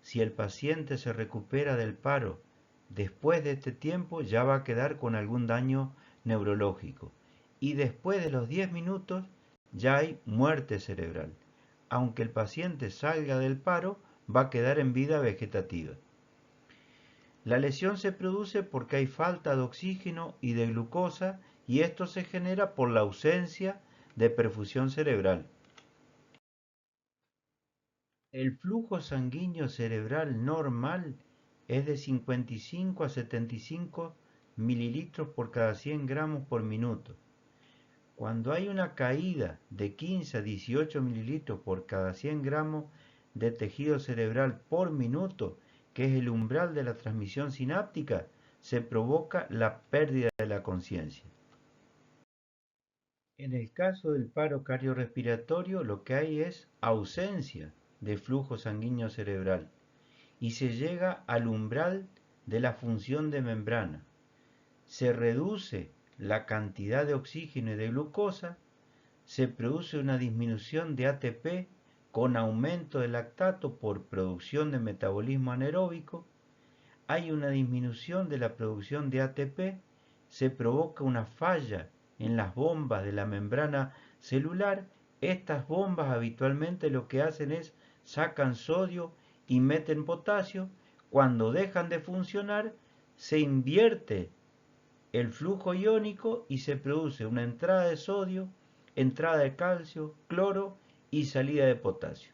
si el paciente se recupera del paro después de este tiempo, ya va a quedar con algún daño neurológico. Y después de los 10 minutos ya hay muerte cerebral. Aunque el paciente salga del paro, va a quedar en vida vegetativa. La lesión se produce porque hay falta de oxígeno y de glucosa y esto se genera por la ausencia de perfusión cerebral. El flujo sanguíneo cerebral normal es de 55 a 75 mililitros por cada 100 gramos por minuto. Cuando hay una caída de 15 a 18 mililitros por cada 100 gramos de tejido cerebral por minuto, que es el umbral de la transmisión sináptica, se provoca la pérdida de la conciencia. En el caso del paro cardiorrespiratorio, lo que hay es ausencia de flujo sanguíneo cerebral y se llega al umbral de la función de membrana. Se reduce la cantidad de oxígeno y de glucosa, se produce una disminución de ATP con aumento de lactato por producción de metabolismo anaeróbico, hay una disminución de la producción de ATP, se provoca una falla en las bombas de la membrana celular. Estas bombas habitualmente lo que hacen es sacan sodio y meten potasio. Cuando dejan de funcionar, se invierte el flujo iónico y se produce una entrada de sodio, entrada de calcio, cloro y salida de potasio.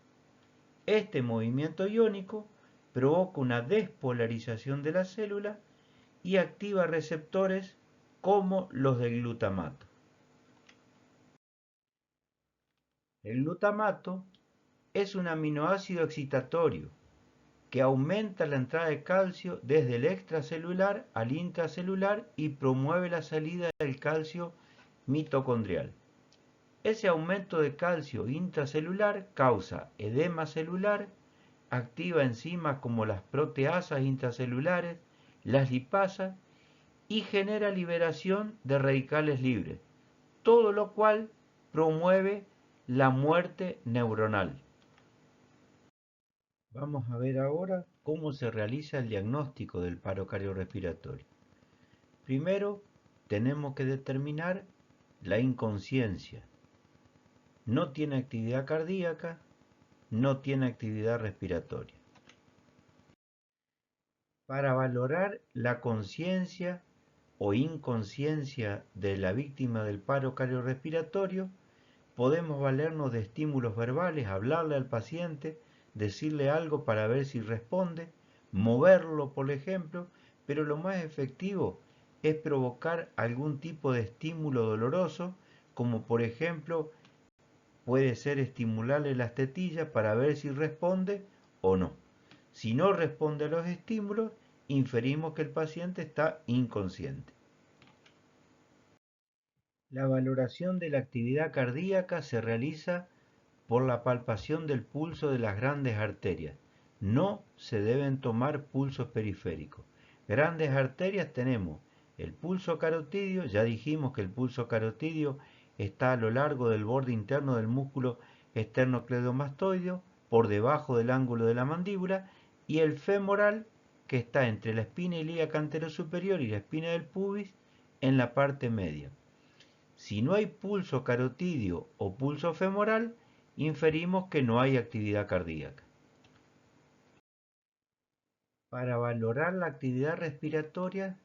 Este movimiento iónico provoca una despolarización de la célula y activa receptores como los del glutamato. El glutamato es un aminoácido excitatorio que aumenta la entrada de calcio desde el extracelular al intracelular y promueve la salida del calcio mitocondrial. Ese aumento de calcio intracelular causa edema celular, activa enzimas como las proteasas intracelulares, las lipasas y genera liberación de radicales libres, todo lo cual promueve la muerte neuronal. Vamos a ver ahora cómo se realiza el diagnóstico del paro cardiorrespiratorio. Primero, tenemos que determinar la inconsciencia. No tiene actividad cardíaca, no tiene actividad respiratoria. Para valorar la conciencia o inconsciencia de la víctima del paro cardiorrespiratorio, podemos valernos de estímulos verbales, hablarle al paciente, decirle algo para ver si responde, moverlo, por ejemplo, pero lo más efectivo es provocar algún tipo de estímulo doloroso, como por ejemplo puede ser estimularle las tetillas para ver si responde o no. Si no responde a los estímulos, inferimos que el paciente está inconsciente. La valoración de la actividad cardíaca se realiza por la palpación del pulso de las grandes arterias. No se deben tomar pulsos periféricos. Grandes arterias tenemos el pulso carotidio, ya dijimos que el pulso carotidio está a lo largo del borde interno del músculo esternocleidomastoideo, por debajo del ángulo de la mandíbula, y el femoral, que está entre la espina ilíaca anterosuperior y la espina del pubis, en la parte media. Si no hay pulso carotidio o pulso femoral, inferimos que no hay actividad cardíaca. Para valorar la actividad respiratoria,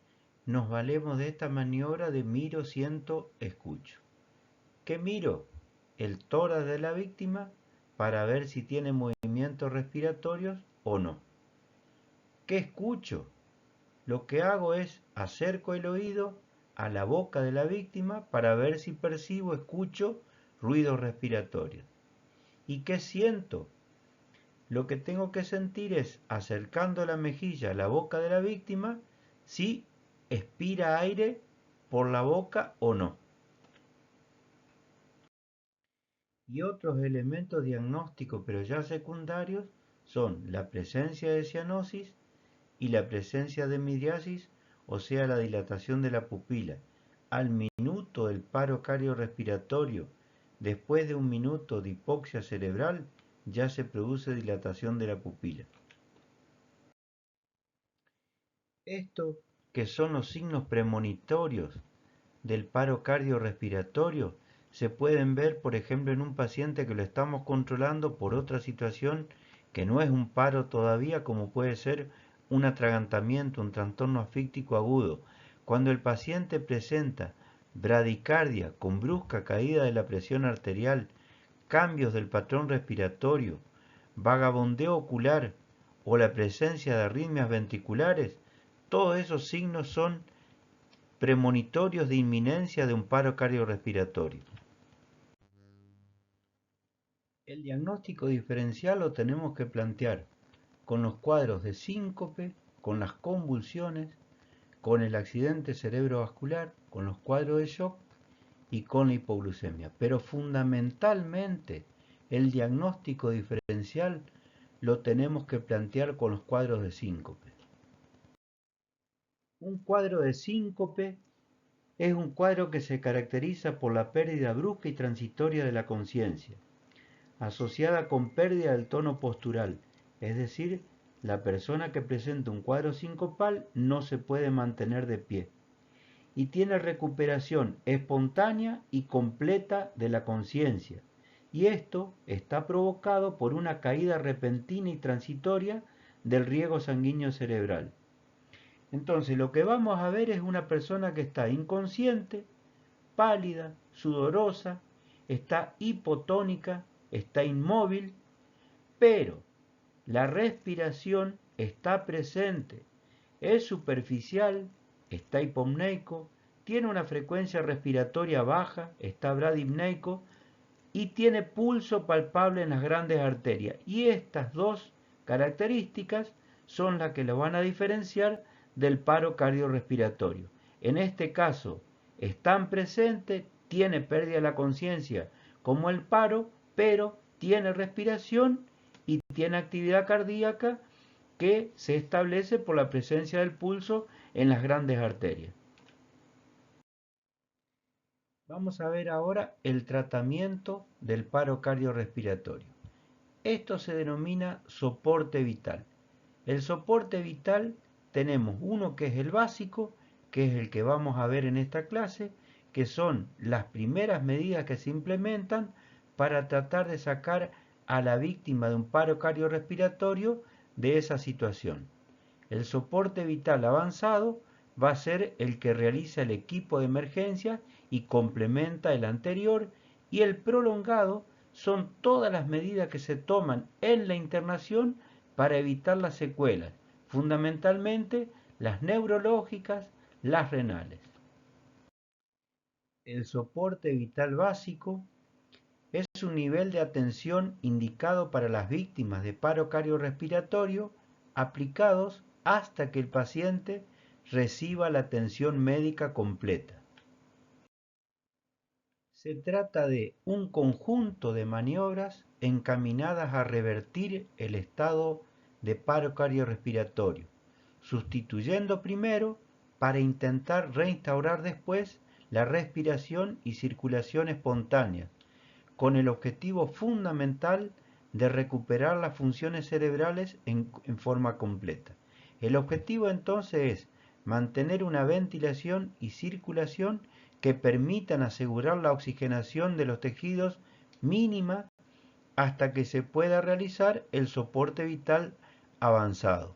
nos valemos de esta maniobra de miro, siento, escucho. ¿Qué miro? El tórax de la víctima para ver si tiene movimientos respiratorios o no. ¿Qué escucho? Lo que hago es acerco el oído a la boca de la víctima para ver si percibo, escucho ruidos respiratorios. ¿Y qué siento? Lo que tengo que sentir es, acercando la mejilla a la boca de la víctima, si expira aire por la boca o no. Y otros elementos diagnósticos, pero ya secundarios, son la presencia de cianosis y la presencia de midriasis, o sea, la dilatación de la pupila. Al minuto del paro cardiorrespiratorio, después de un minuto de hipoxia cerebral, ya se produce dilatación de la pupila. Esto, que son los signos premonitorios del paro cardiorrespiratorio, se pueden ver, por ejemplo, en un paciente que lo estamos controlando por otra situación que no es un paro todavía, como puede ser un atragantamiento, un trastorno asfíctico agudo. Cuando el paciente presenta bradicardia con brusca caída de la presión arterial, cambios del patrón respiratorio, vagabondeo ocular o la presencia de arritmias ventriculares, todos esos signos son premonitorios de inminencia de un paro cardiorrespiratorio. El diagnóstico diferencial lo tenemos que plantear con los cuadros de síncope, con las convulsiones, con el accidente cerebrovascular, con los cuadros de shock y con la hipoglucemia. Pero fundamentalmente el diagnóstico diferencial lo tenemos que plantear con los cuadros de síncope. Un cuadro de síncope es un cuadro que se caracteriza por la pérdida brusca y transitoria de la conciencia, asociada con pérdida del tono postural, es decir, la persona que presenta un cuadro sincopal no se puede mantener de pie y tiene recuperación espontánea y completa de la conciencia. Y esto está provocado por una caída repentina y transitoria del riego sanguíneo cerebral. Entonces lo que vamos a ver es una persona que está inconsciente, pálida, sudorosa, está hipotónica, está inmóvil, pero la respiración está presente, es superficial, está hipomneico, tiene una frecuencia respiratoria baja, está bradipneico y tiene pulso palpable en las grandes arterias. Y estas dos características son las que lo van a diferenciar del paro cardiorrespiratorio. En este caso, están presentes, tiene pérdida de la conciencia como el paro, pero tiene respiración y tiene actividad cardíaca que se establece por la presencia del pulso en las grandes arterias. Vamos a ver ahora el tratamiento del paro cardiorrespiratorio. Esto se denomina soporte vital. El soporte vital tenemos uno que es el básico, que es el que vamos a ver en esta clase, que son las primeras medidas que se implementan para tratar de sacar a la víctima de un paro cardiorrespiratorio de esa situación. El soporte vital avanzado va a ser el que realiza el equipo de emergencia y complementa el anterior, y el prolongado son todas las medidas que se toman en la internación para evitar las secuelas, fundamentalmente las neurológicas, las renales. El soporte vital básico es un nivel de atención indicado para las víctimas de paro cardiorrespiratorio aplicados hasta que el paciente reciba la atención médica completa. Se trata de un conjunto de maniobras encaminadas a revertir el estado de paro cardiorrespiratorio, sustituyendo primero para intentar reinstaurar después la respiración y circulación espontánea, con el objetivo fundamental de recuperar las funciones cerebrales en forma completa. El objetivo entonces es mantener una ventilación y circulación que permitan asegurar la oxigenación de los tejidos mínima hasta que se pueda realizar el soporte vital avanzado.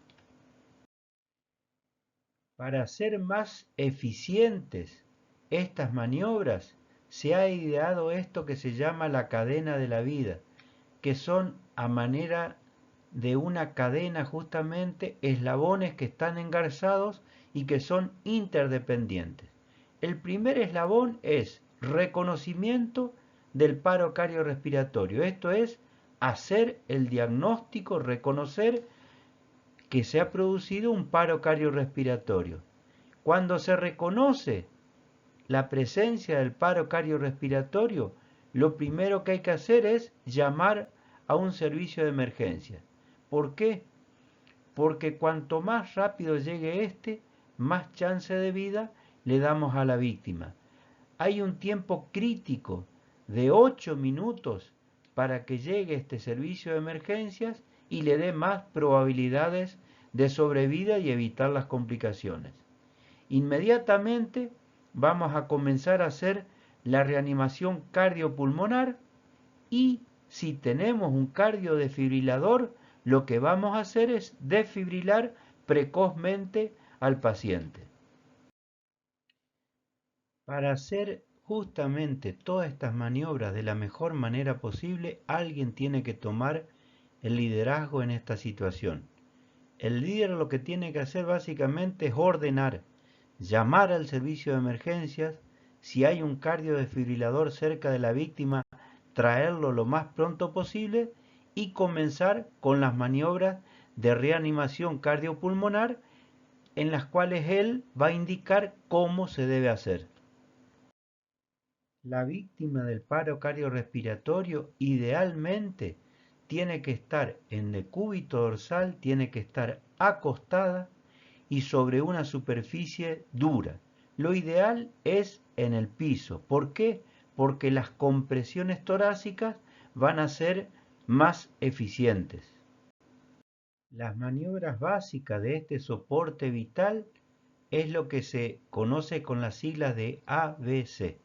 Para hacer más eficientes estas maniobras, se ha ideado esto que se llama la cadena de la vida, que son a manera de una cadena justamente eslabones que están engarzados y que son interdependientes. El primer eslabón es reconocimiento del paro cardiorrespiratorio, esto es hacer el diagnóstico, reconocer que se ha producido un paro cardiorrespiratorio. Cuando se reconoce la presencia del paro cardiorrespiratorio, lo primero que hay que hacer es llamar a un servicio de emergencia. ¿Por qué? Porque cuanto más rápido llegue este, más chance de vida le damos a la víctima. Hay un tiempo crítico de 8 minutos para que llegue este servicio de emergencias y le dé más probabilidades de sobrevida y evitar las complicaciones. Inmediatamente vamos a comenzar a hacer la reanimación cardiopulmonar y si tenemos un cardiodefibrilador, lo que vamos a hacer es desfibrilar precozmente al paciente. Para hacer justamente todas estas maniobras de la mejor manera posible, alguien tiene que tomar el liderazgo en esta situación. El líder lo que tiene que hacer básicamente es ordenar, llamar al servicio de emergencias, si hay un cardiodefibrilador cerca de la víctima, traerlo lo más pronto posible y comenzar con las maniobras de reanimación cardiopulmonar en las cuales él va a indicar cómo se debe hacer. La víctima del paro cardiorrespiratorio idealmente tiene que estar en decúbito dorsal, tiene que estar acostada y sobre una superficie dura. Lo ideal es en el piso. ¿Por qué? Porque las compresiones torácicas van a ser más eficientes. Las maniobras básicas de este soporte vital es lo que se conoce con las siglas de ABC.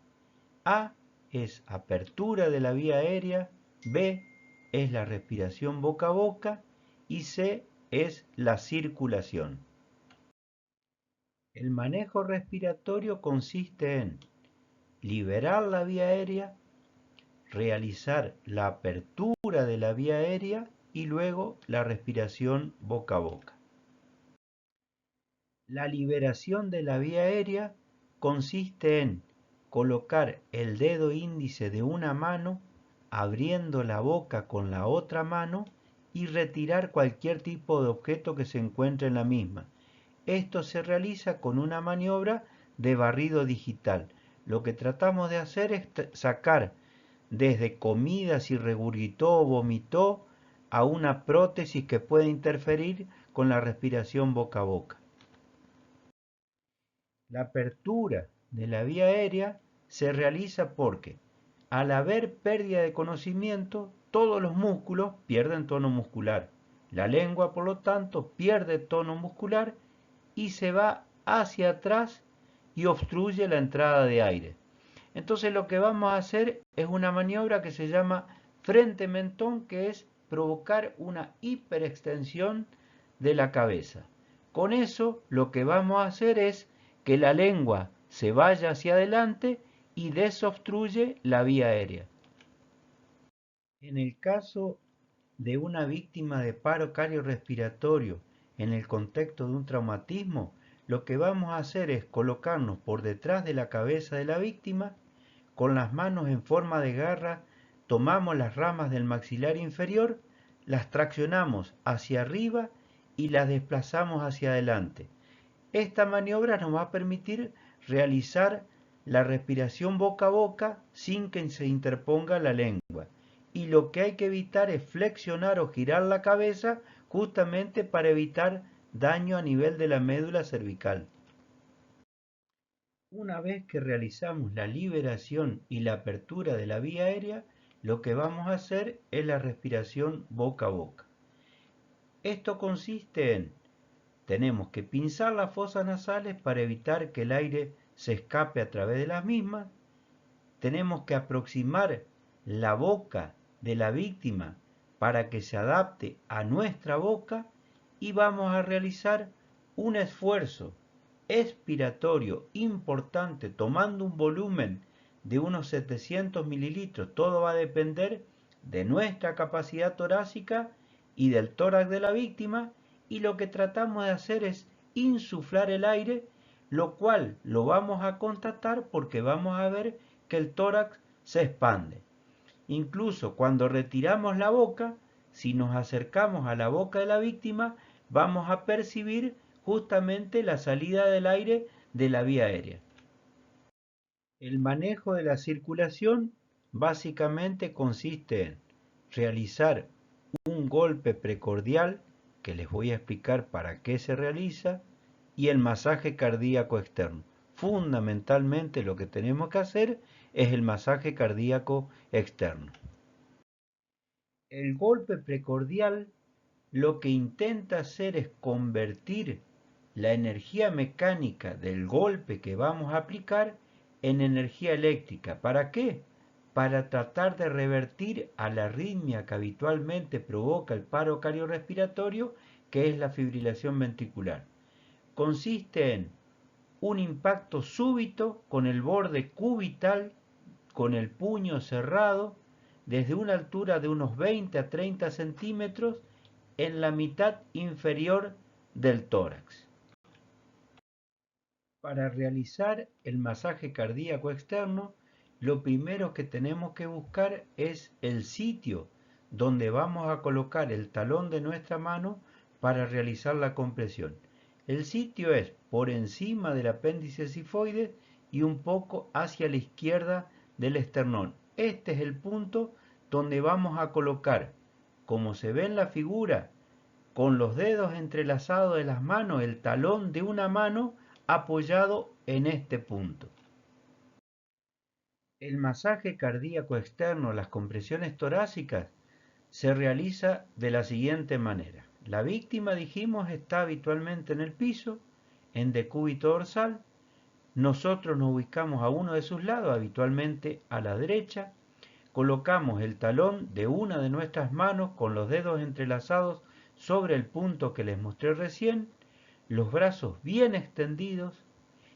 A es apertura de la vía aérea, B es la respiración boca a boca y C es la circulación. El manejo respiratorio consiste en liberar la vía aérea, realizar la apertura de la vía aérea y luego la respiración boca a boca. La liberación de la vía aérea consiste en colocar el dedo índice de una mano abriendo la boca con la otra mano y retirar cualquier tipo de objeto que se encuentre en la misma. Esto se realiza con una maniobra de barrido digital. Lo que tratamos de hacer es sacar desde comida si regurgitó o vomitó a una prótesis que puede interferir con la respiración boca a boca. La apertura de la vía aérea se realiza porque, al haber pérdida de conocimiento, todos los músculos pierden tono muscular. La lengua, por lo tanto, pierde tono muscular y se va hacia atrás y obstruye la entrada de aire. Entonces lo que vamos a hacer es una maniobra que se llama frente-mentón, que es provocar una hiperextensión de la cabeza. Con eso lo que vamos a hacer es que la lengua se vaya hacia adelante y desobstruye la vía aérea. En el caso de una víctima de paro cardiorrespiratorio en el contexto de un traumatismo, lo que vamos a hacer es colocarnos por detrás de la cabeza de la víctima, con las manos en forma de garra, tomamos las ramas del maxilar inferior, las traccionamos hacia arriba y las desplazamos hacia adelante. Esta maniobra nos va a permitir realizar la respiración boca a boca sin que se interponga la lengua. Y lo que hay que evitar es flexionar o girar la cabeza justamente para evitar daño a nivel de la médula cervical. Una vez que realizamos la liberación y la apertura de la vía aérea, lo que vamos a hacer es la respiración boca a boca. Esto consiste en tenemos que pinzar las fosas nasales para evitar que el aire se escape a través de las mismas. Tenemos que aproximar la boca de la víctima para que se adapte a nuestra boca y vamos a realizar un esfuerzo expiratorio importante tomando un volumen de unos 700 mililitros. Todo va a depender de nuestra capacidad torácica y del tórax de la víctima, y lo que tratamos de hacer es insuflar el aire, lo cual lo vamos a constatar porque vamos a ver que el tórax se expande. Incluso cuando retiramos la boca, si nos acercamos a la boca de la víctima, vamos a percibir justamente la salida del aire de la vía aérea. El manejo de la circulación básicamente consiste en realizar un golpe precordial, que les voy a explicar para qué se realiza, y el masaje cardíaco externo. Fundamentalmente lo que tenemos que hacer es el masaje cardíaco externo. El golpe precordial lo que intenta hacer es convertir la energía mecánica del golpe que vamos a aplicar en energía eléctrica. ¿Para qué? Para tratar de revertir a la arritmia que habitualmente provoca el paro cardiorrespiratorio, que es la fibrilación ventricular. Consiste en un impacto súbito con el borde cubital, con el puño cerrado, desde una altura de unos 20 a 30 centímetros en la mitad inferior del tórax. Para realizar el masaje cardíaco externo, lo primero que tenemos que buscar es el sitio donde vamos a colocar el talón de nuestra mano para realizar la compresión. El sitio es por encima del apéndice sifoide y un poco hacia la izquierda del esternón. Este es el punto donde vamos a colocar, como se ve en la figura, con los dedos entrelazados de las manos, el talón de una mano apoyado en este punto. El masaje cardíaco externo, las compresiones torácicas, se realiza de la siguiente manera. La víctima, dijimos, está habitualmente en el piso, en decúbito dorsal. Nosotros nos ubicamos a uno de sus lados, habitualmente a la derecha. Colocamos el talón de una de nuestras manos con los dedos entrelazados sobre el punto que les mostré recién, los brazos bien extendidos,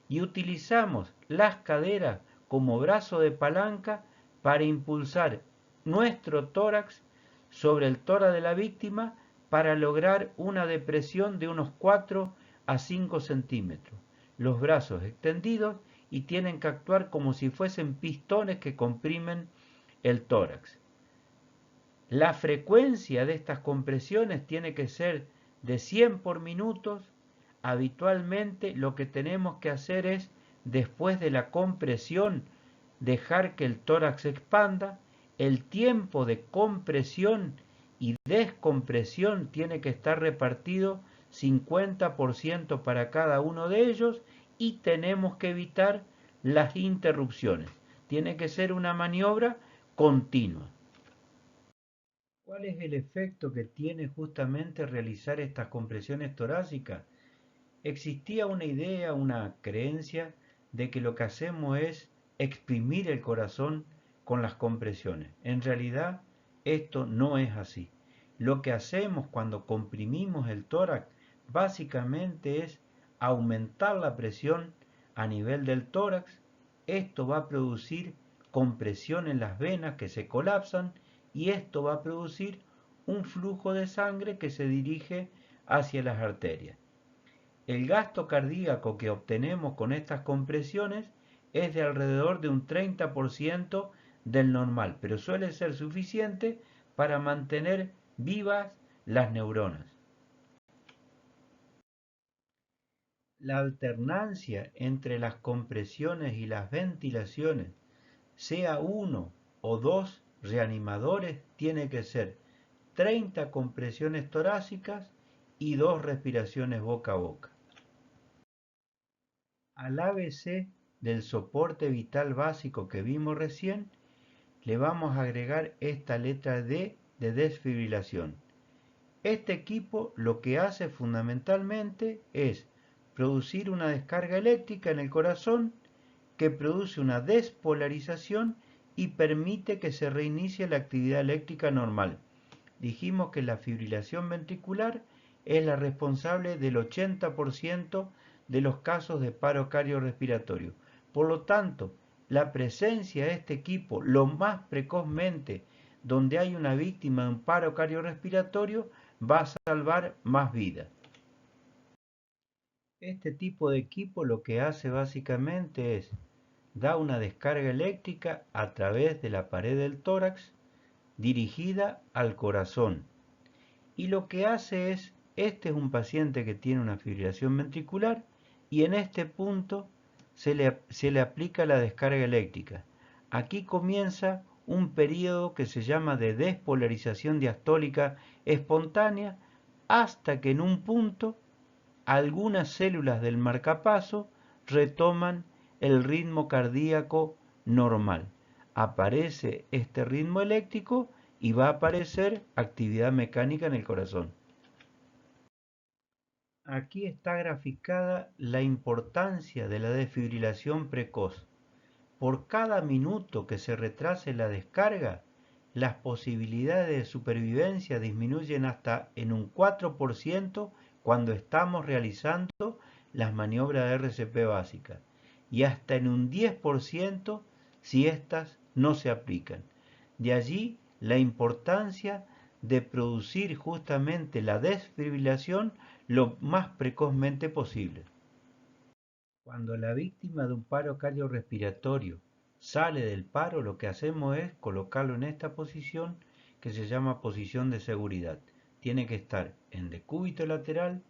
y utilizamos las caderas como brazo de palanca para impulsar nuestro tórax sobre el tórax de la víctima para lograr una depresión de unos 4 a 5 centímetros. Los brazos extendidos y tienen que actuar como si fuesen pistones que comprimen el tórax. La frecuencia de estas compresiones tiene que ser de 100 por minuto. Habitualmente lo que tenemos que hacer es, después de la compresión, dejar que el tórax se expanda. El tiempo de compresión y descompresión tiene que estar repartido 50% para cada uno de ellos, y tenemos que evitar las interrupciones. Tiene que ser una maniobra continua. ¿Cuál es el efecto que tiene justamente realizar estas compresiones torácicas? Existía una idea, una creencia de que lo que hacemos es exprimir el corazón con las compresiones. En realidad, esto no es así. Lo que hacemos cuando comprimimos el tórax básicamente es aumentar la presión a nivel del tórax. Esto va a producir compresión en las venas que se colapsan, y esto va a producir un flujo de sangre que se dirige hacia las arterias. El gasto cardíaco que obtenemos con estas compresiones es de alrededor de un 30% del normal, pero suele ser suficiente para mantener vivas las neuronas. La alternancia entre las compresiones y las ventilaciones, sea uno o dos reanimadores, tiene que ser 30 compresiones torácicas y 2 respiraciones boca a boca. Al ABC del soporte vital básico que vimos recién, le vamos a agregar esta letra D de desfibrilación. Este equipo lo que hace fundamentalmente es producir una descarga eléctrica en el corazón que produce una despolarización y permite que se reinicie la actividad eléctrica normal. Dijimos que la fibrilación ventricular es la responsable del 80% de los casos de paro cardiorrespiratorio. Por lo tanto, la presencia de este equipo lo más precozmente donde hay una víctima de un paro cardiorrespiratorio va a salvar más vidas. Este tipo de equipo lo que hace básicamente es da una descarga eléctrica a través de la pared del tórax dirigida al corazón. Y lo que hace es, este es un paciente que tiene una fibrilación ventricular, y en este punto se le aplica la descarga eléctrica. Aquí comienza un periodo que se llama de despolarización diastólica espontánea, hasta que en un punto algunas células del marcapaso retoman el ritmo cardíaco normal. Aparece este ritmo eléctrico y va a aparecer actividad mecánica en el corazón. Aquí está graficada la importancia de la desfibrilación precoz. Por cada minuto que se retrase la descarga, las posibilidades de supervivencia disminuyen hasta en un 4% cuando estamos realizando las maniobras de RCP básicas, y hasta en un 10% si éstas no se aplican. De allí la importancia de producir justamente la desfibrilación lo más precozmente posible. Cuando la víctima de un paro cardiorrespiratorio sale del paro, lo que hacemos es colocarlo en esta posición que se llama posición de seguridad. Tiene que estar en decúbito lateral,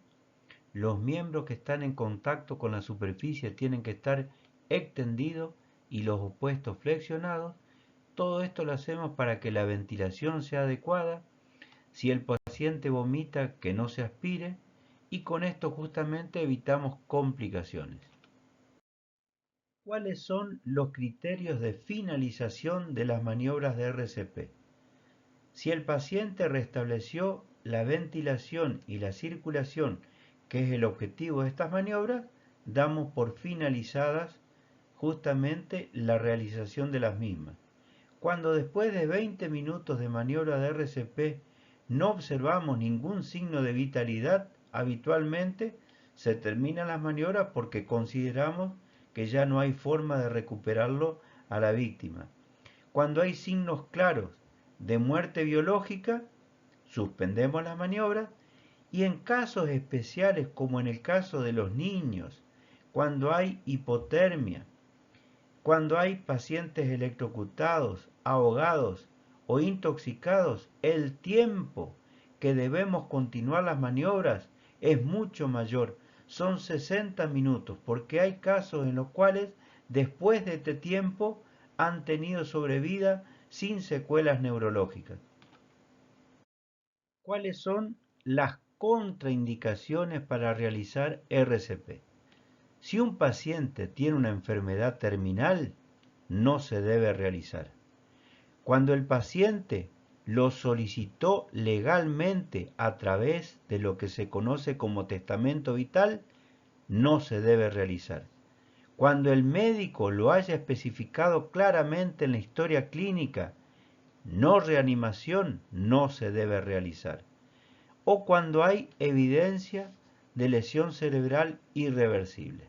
los miembros que están en contacto con la superficie tienen que estar extendidos y los opuestos flexionados. Todo esto lo hacemos para que la ventilación sea adecuada. Si el paciente vomita, que no se aspire, y con esto justamente evitamos complicaciones. ¿Cuáles son los criterios de finalización de las maniobras de RCP? Si el paciente restableció la ventilación y la circulación, que es el objetivo de estas maniobras, damos por finalizadas justamente la realización de las mismas. Cuando después de 20 minutos de maniobra de RCP no observamos ningún signo de vitalidad, habitualmente se terminan las maniobras porque consideramos que ya no hay forma de recuperarlo a la víctima. Cuando hay signos claros de muerte biológica, suspendemos las maniobras y en casos especiales como en el caso de los niños, cuando hay hipotermia, cuando hay pacientes electrocutados, ahogados o intoxicados, el tiempo que debemos continuar las maniobras es mucho mayor. Son 60 minutos, porque hay casos en los cuales después de este tiempo han tenido sobrevida sin secuelas neurológicas. ¿Cuáles son las contraindicaciones para realizar RCP? Si un paciente tiene una enfermedad terminal, no se debe realizar. Cuando el paciente lo solicitó legalmente a través de lo que se conoce como testamento vital, no se debe realizar. Cuando el médico lo haya especificado claramente en la historia clínica, no reanimación, no se debe realizar. O cuando hay evidencia de lesión cerebral irreversible.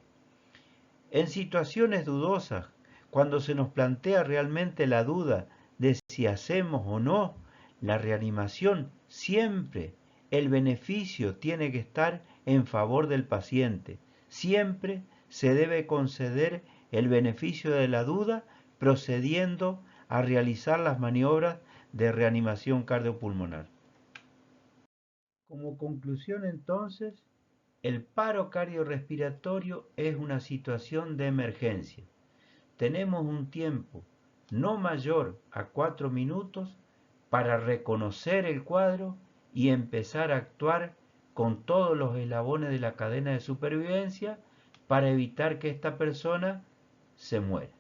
En situaciones dudosas, cuando se nos plantea realmente la duda de si hacemos o no la reanimación, siempre el beneficio tiene que estar en favor del paciente. Siempre se debe conceder el beneficio de la duda procediendo a realizar las maniobras de reanimación cardiopulmonar. Como conclusión entonces, el paro cardiorrespiratorio es una situación de emergencia. Tenemos un tiempo no mayor a 4 minutos para reconocer el cuadro y empezar a actuar con todos los eslabones de la cadena de supervivencia para evitar que esta persona se muera.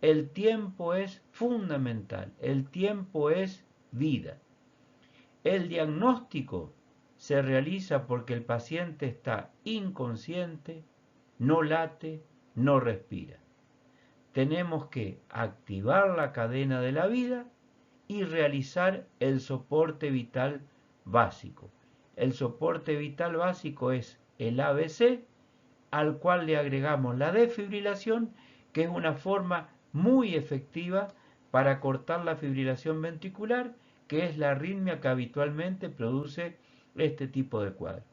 El tiempo es fundamental, el tiempo es vida. El diagnóstico se realiza porque el paciente está inconsciente, no late, no respira. Tenemos que activar la cadena de la vida y realizar el soporte vital básico. El soporte vital básico es el ABC, al cual le agregamos la desfibrilación, que es una forma muy efectiva para cortar la fibrilación ventricular, que es la arritmia que habitualmente produce este tipo de cuadro.